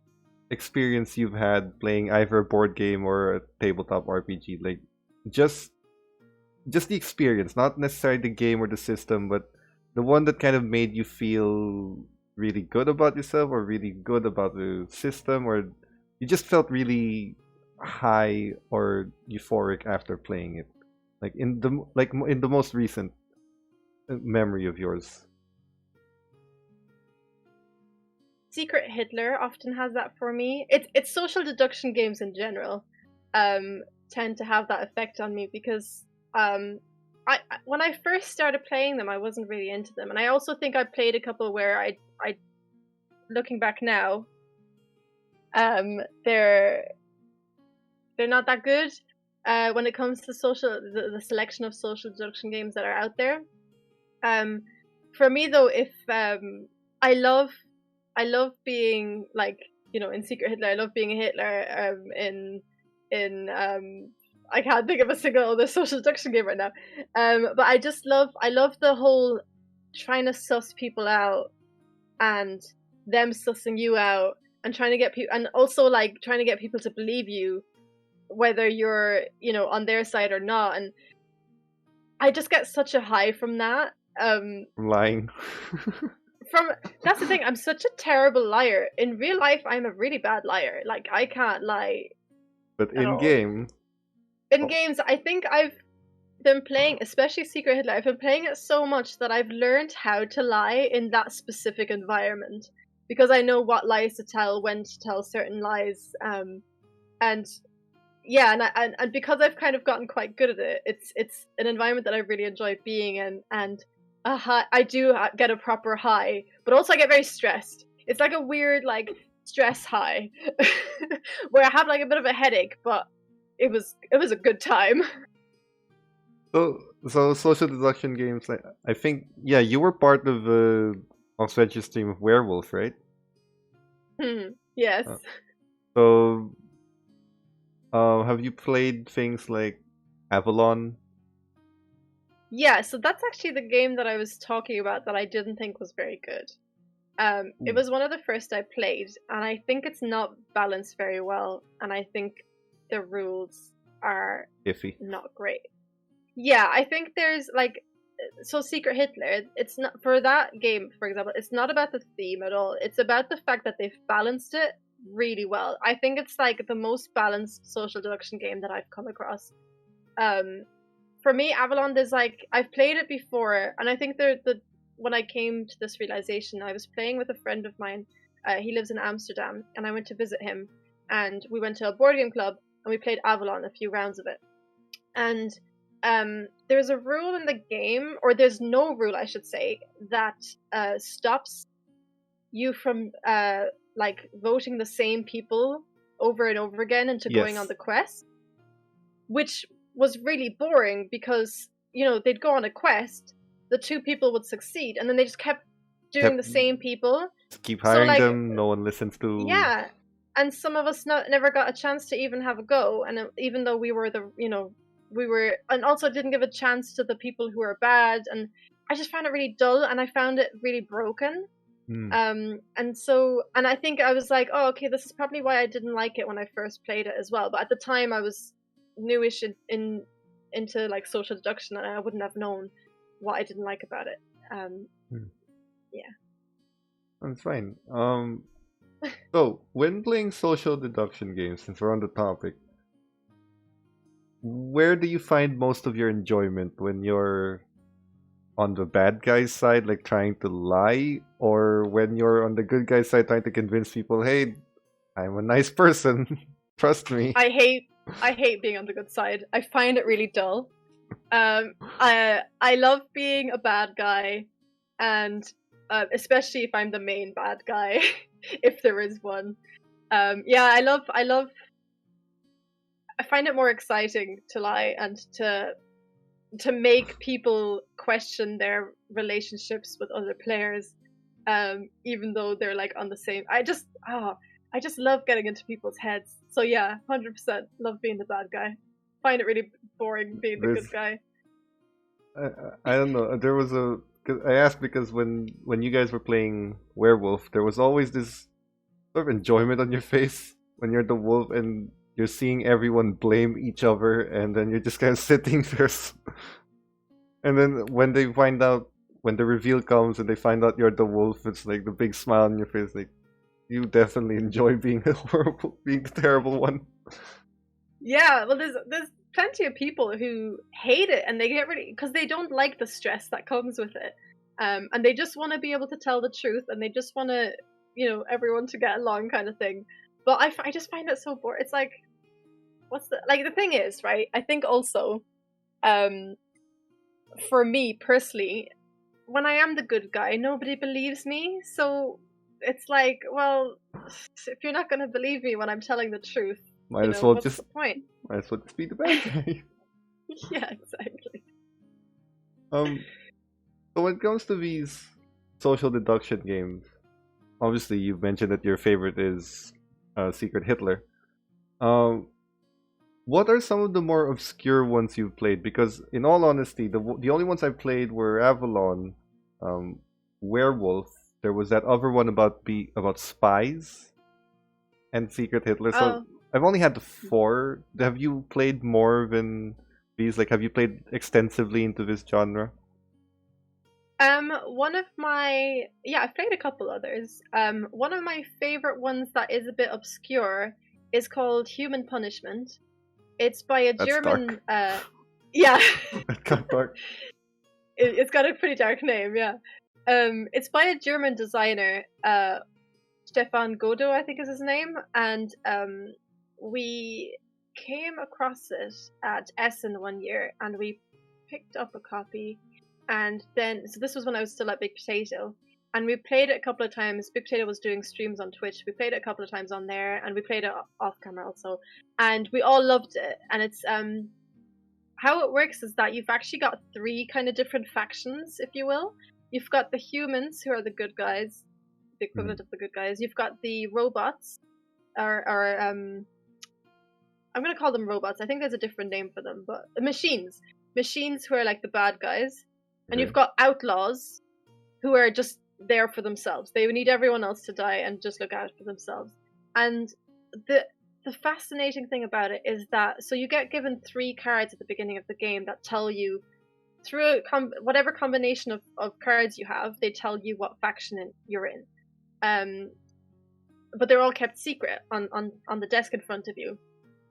experience you've had playing either a board game or a tabletop RPG? Like, just just the experience, not necessarily the game or the system, but the one that kind of made you feel really good about yourself or really good about the system, or you just felt really high or euphoric after playing it, like in the most recent memory of yours. Secret Hitler often has that for me. It's social deduction games in general tend to have that effect on me because when I first started playing them, I wasn't really into them, and I also think I played a couple where I looking back now, they're not that good when it comes to the selection of social deduction games that are out there. For me though, if I love being like, you know, in Secret Hitler, I love being a Hitler. In I can't think of a single other social deduction game right now. But I love the whole trying to suss people out and them sussing you out and trying to get people, and also like trying to get people to believe you, whether you're, you know, on their side or not. And I just get such a high from that. Lying. That's the thing, I'm such a terrible liar. In real life, I'm a really bad liar. Like, I can't lie. But in game. In games, I think I've been playing, especially Secret Hitler, I've been playing it so much that I've learned how to lie in that specific environment. Because I know what lies to tell, when to tell certain lies. And yeah, and because I've kind of gotten quite good at it, it's an environment that I really enjoy being in, and I do get a proper high, but also I get very stressed. It's like a weird like stress high, where I have like a bit of a headache, but it was a good time. So social deduction games. I think you were part of Sven's team of Werewolf, right? Yes. So, have you played things like Avalon? Yeah, so that's actually the game that I was talking about that I didn't think was very good. It was one of the first I played, and I think it's not balanced very well, and I think the rules are iffy, not great. Yeah, I think there's like, so Secret Hitler, it's not, for that game, for example, it's not about the theme at all. It's about the fact that they've balanced it really well. I think it's like the most balanced social deduction game that I've come across. For me, Avalon, there's like, I've played it before, and I think when I came to this realization, I was playing with a friend of mine. He lives in Amsterdam, and I went to visit him, and we went to a board game club, and we played Avalon, a few rounds of it. And there's a rule in the game, or there's no rule, I should say, that stops you from like voting the same people over and over again into going on the quest, which was really boring because, you know, they'd go on a quest, the two people would succeed, and then they just kept doing the same people. Keep hiring them, no one listens to. Yeah, and some of us never got a chance to even have a go, and even though we were and also didn't give a chance to the people who were bad, and I just found it really dull, and I found it really broken. And I think I was like, oh, okay, this is probably why I didn't like it when I first played it as well. But at the time, I was newish into like social deduction, and I wouldn't have known what I didn't like about it. Yeah, that's fine. So when playing social deduction games, since we're on the topic, where do you find most of your enjoyment? When you're on the bad guy's side, like trying to lie, or when you're on the good guy's side trying to convince people, hey, I'm a nice person, trust me? I hate being on the good side. I find it really dull. I love being a bad guy, and especially if I'm the main bad guy, if there is one. I find it more exciting to lie and to make people question their relationships with other players, even though they're like on the same. I just love getting into people's heads. So yeah, 100% love being the bad guy. Find it really boring being the good guy. I don't know. I asked because when you guys were playing Werewolf, there was always this sort of enjoyment on your face when you're the wolf and you're seeing everyone blame each other, and then you're just kind of sitting there And then when they find out, when the reveal comes and they find out you're the wolf, it's like the big smile on your face, like you definitely enjoy being being the terrible one. Yeah, well, there's plenty of people who hate it and they get really because they don't like the stress that comes with it, and they just want to be able to tell the truth and they just want to, everyone to get along kind of thing. But I just find it so boring. It's like, the thing is, right? I think also, for me personally, when I am the good guy, nobody believes me. So it's like, well, if you're not going to believe me when I'm telling the truth, Might as well what's just the point? Might as well just be the bad guy. Yeah, exactly. So when it comes to these social deduction games, obviously you've mentioned that your favorite is Secret Hitler. What are some of the more obscure ones you've played? Because in all honesty, the only ones I've played were Avalon, Werewolf. There was that other one about spies, and Secret Hitler. So I've only had the 4. Have you played more than these? Like, have you played extensively into this genre? I've played a couple others. One of my favorite ones that is a bit obscure is called Human Punishment. It's by a That's German. Dark. Yeah. That got dark. It's got a pretty dark name, yeah. It's by a German designer, Stefan Godot, I think is his name, and we came across it at Essen one year, and we picked up a copy, and then, so this was when I was still at Big Potato, and we played it a couple of times. Big Potato was doing streams on Twitch. We played it a couple of times on there, and we played it off camera also, and we all loved it. And it's how it works is that you've actually got 3 kind of different factions, if you will. You've got the humans, who are the good guys, the equivalent of the good guys. You've got the robots, or I'm going to call them robots. I think there's a different name for them, but machines who are like the bad guys. And you've got outlaws, who are just there for themselves. They need everyone else to die and just look out for themselves. And the fascinating thing about it is that, so you get given 3 cards at the beginning of the game that tell you, through whatever combination of cards you have, they tell you what faction you're in. But they're all kept secret on the desk in front of you.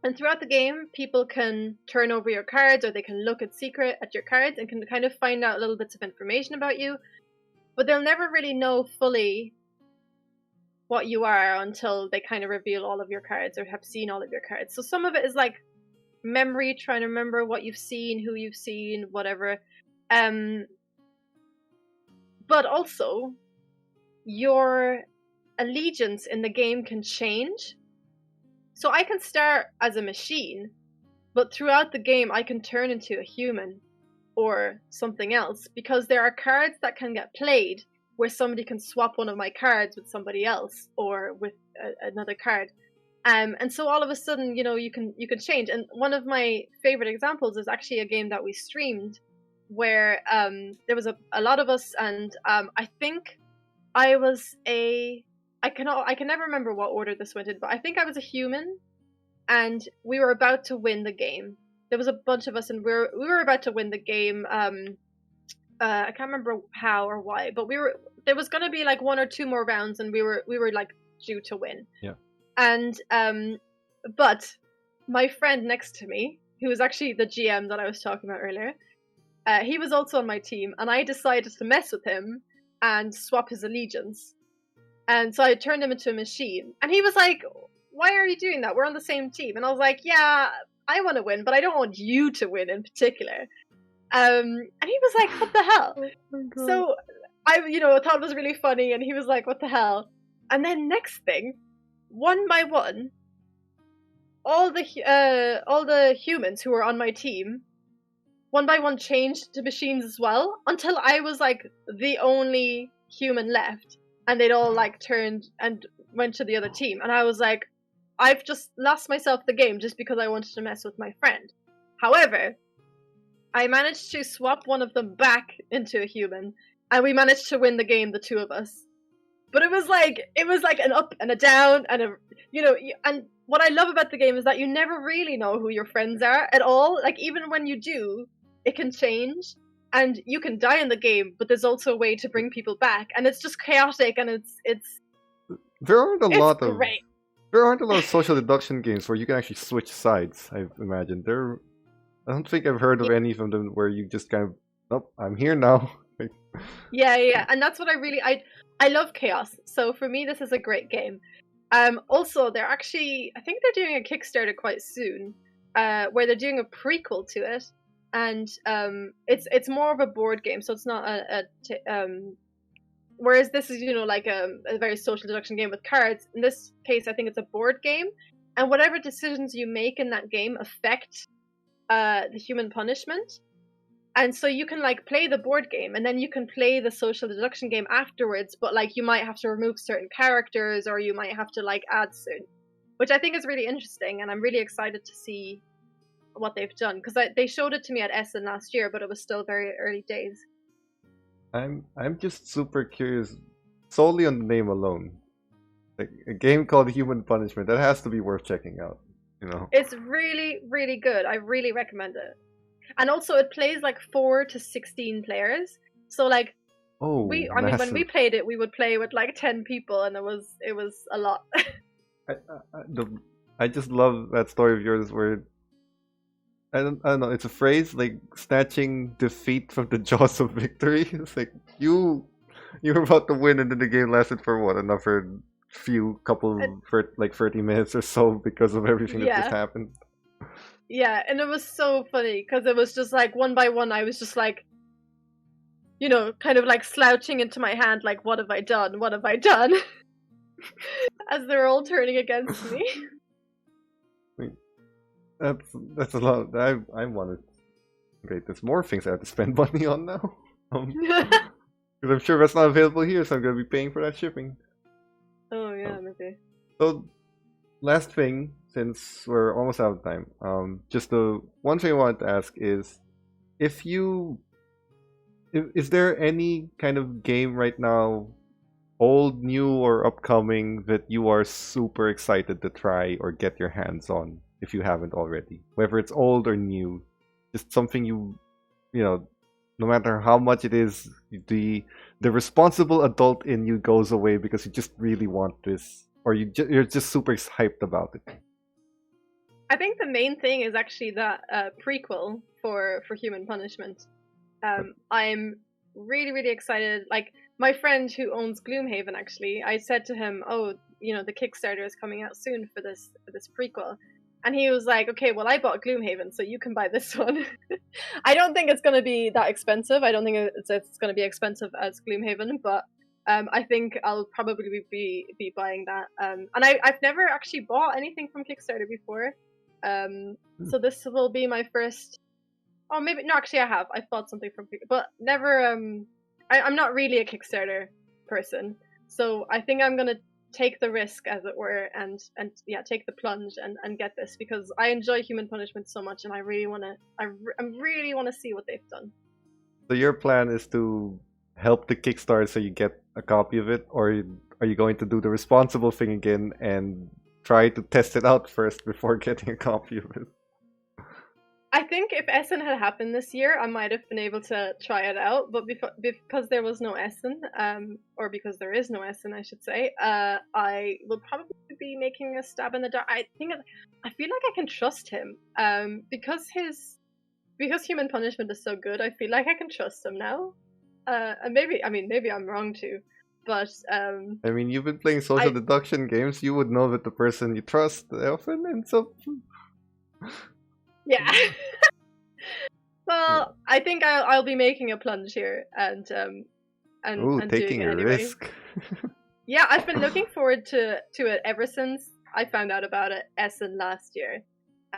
And throughout the game, people can turn over your cards, or they can look at your cards and can kind of find out little bits of information about you. But they'll never really know fully what you are until they kind of reveal all of your cards or have seen all of your cards. So some of it is like memory, trying to remember what you've seen, who you've seen, whatever. But also, your allegiance in the game can change. So I can start as a machine, but throughout the game I can turn into a human or something else, because there are cards that can get played where somebody can swap one of my cards with somebody else or with another card. And so all of a sudden, you can change. And one of my favorite examples is actually a game that we streamed where there was a lot of us, and I think I was I can never remember what order this went in, but I think I was a human, and we were about to win the game. There was a bunch of us, and we were about to win the game. I can't remember how or why, but there was going to be like 1 or 2 more rounds, and we were like due to win. Yeah. And but my friend next to me, who was actually the GM that I was talking about earlier, he was also on my team, and I decided to mess with him and swap his allegiance. And so I turned him into a machine. And he was like, "Why are you doing that? We're on the same team." And I was like, "Yeah, I want to win, but I don't want you to win in particular." And he was like, "What the hell?" Oh, so I thought it was really funny, and he was like, "What the hell?" And then next thing, one by one, all the humans who were on my team, one by one, changed to machines as well, until I was like the only human left. And they'd all like turned and went to the other team. And I was like, I've just lost myself the game just because I wanted to mess with my friend. However, I managed to swap one of them back into a human, and we managed to win the game, the 2 of us. But it was like an up and a down, and and what I love about the game is that you never really know who your friends are at all. Like, even when you do, it can change. and you can die in the game, but there's also a way to bring people back, and it's just chaotic, and it's There aren't a lot of great. there aren't a lot of social deduction games where you can actually switch sides. I imagine I don't think I've heard of any of them where you just kind of, nope, I'm here now. Yeah, and that's what I love chaos. So for me, this is a great game. Also, they're actually, I think they're doing a Kickstarter quite soon, where they're doing a prequel to it, and it's more of a board game, so it's not whereas this is, like a very social deduction game with cards. In this case, I think it's a board game, and whatever decisions you make in that game affect the human punishment. And so you can like play the board game, and then you can play the social deduction game afterwards, but like you might have to remove certain characters, or you might have to like add certain, which I think is really interesting, and I'm really excited to see what they've done, because they showed it to me at Essen last year, but it was still very early days. I'm just super curious, solely on the name alone. Like a game called Human Punishment, that has to be worth checking out. It's really, really good. I really recommend it. And also, it plays like 4 to 16 players. So like, when we played it, we would play with like 10 people, and it was a lot. I just love that story of yours where I don't know. It's a phrase like snatching defeat from the jaws of victory. It's like you were about to win, and then the game lasted for what, another for like 30 minutes or so because of everything that just happened. Yeah, and it was so funny because it was just like one by one, I was just like, kind of like slouching into my hand, like, what have I done? What have I done? As they're all turning against me. That's a lot. I wanted. Great, there's more things I have to spend money on now. Because I'm sure that's not available here, so I'm going to be paying for that shipping. Oh yeah, maybe. So, last thing, since we're almost out of time, just the one thing I wanted to ask is, is there any kind of game right now, old, new, or upcoming, that you are super excited to try or get your hands on if you haven't already? Whether it's old or new, just something no matter how much it is, the responsible adult in you goes away because you just really want this, or you're just super hyped about it. I think the main thing is actually that prequel for Human Punishment. I'm really, really excited. Like, my friend who owns Gloomhaven, actually, I said to him, the Kickstarter is coming out soon for this prequel. And he was like, okay, well, I bought Gloomhaven, so you can buy this one. I don't think it's going to be that expensive. I don't think it's going to be expensive as Gloomhaven, but I think I'll probably be buying that. And I've never actually bought anything from Kickstarter before. So this will be my first. Oh, maybe no. Actually, I have. I've bought something from, but never. I'm not really a Kickstarter person, so I think I'm gonna take the risk, as it were, and take the plunge and get this, because I enjoy Human Punishment so much, and I really wanna. I really wanna see what they've done. So your plan is to help the Kickstarter so you get a copy of it, or are you going to do the responsible thing again and try to test it out first before getting a copy of it? I think if Essen had happened this year, I might have been able to try it out, but because there was no Essen, or because there is no Essen, I should say, I will probably be making a stab in the dark. I feel like I can trust him, because Human Punishment is so good. I feel like I can trust him now, and maybe I'm wrong too, but you've been playing social deduction games. You would know that the person you trust often ends up. Yeah. Well, I think I'll be making a plunge here and taking doing a risk. Yeah, I've been looking forward to it ever since I found out about it Essen last year.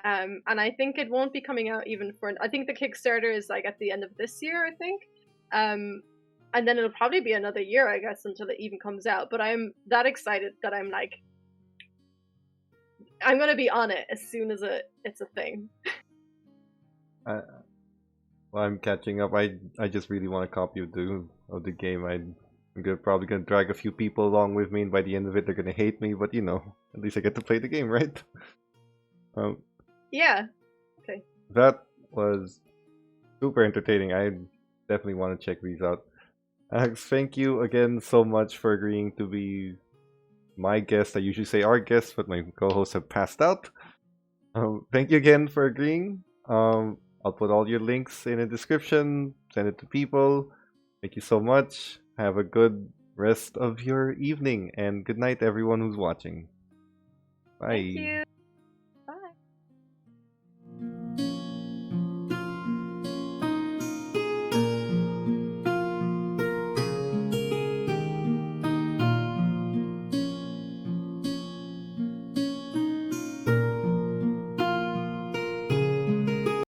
And I think it won't be coming out even for. I think the Kickstarter is like at the end of this year, I think. And then it'll probably be another year, I guess, until it even comes out. But I'm that excited that I'm like, I'm gonna be on it as soon as it's a thing. Well, I'm catching up. I just really want a copy of the game. I'm probably gonna drag a few people along with me, and by the end of it, they're gonna hate me. But at least I get to play the game, right? Yeah. Okay. That was super entertaining. Definitely want to check these out. Alex, thank you again so much for agreeing to be my guest. I usually say our guest, but my co-hosts have passed out. Thank you again for agreeing. I'll put all your links in the description. Send it to people. Thank you so much. Have a good rest of your evening and good night, everyone who's watching. Thank Bye. you.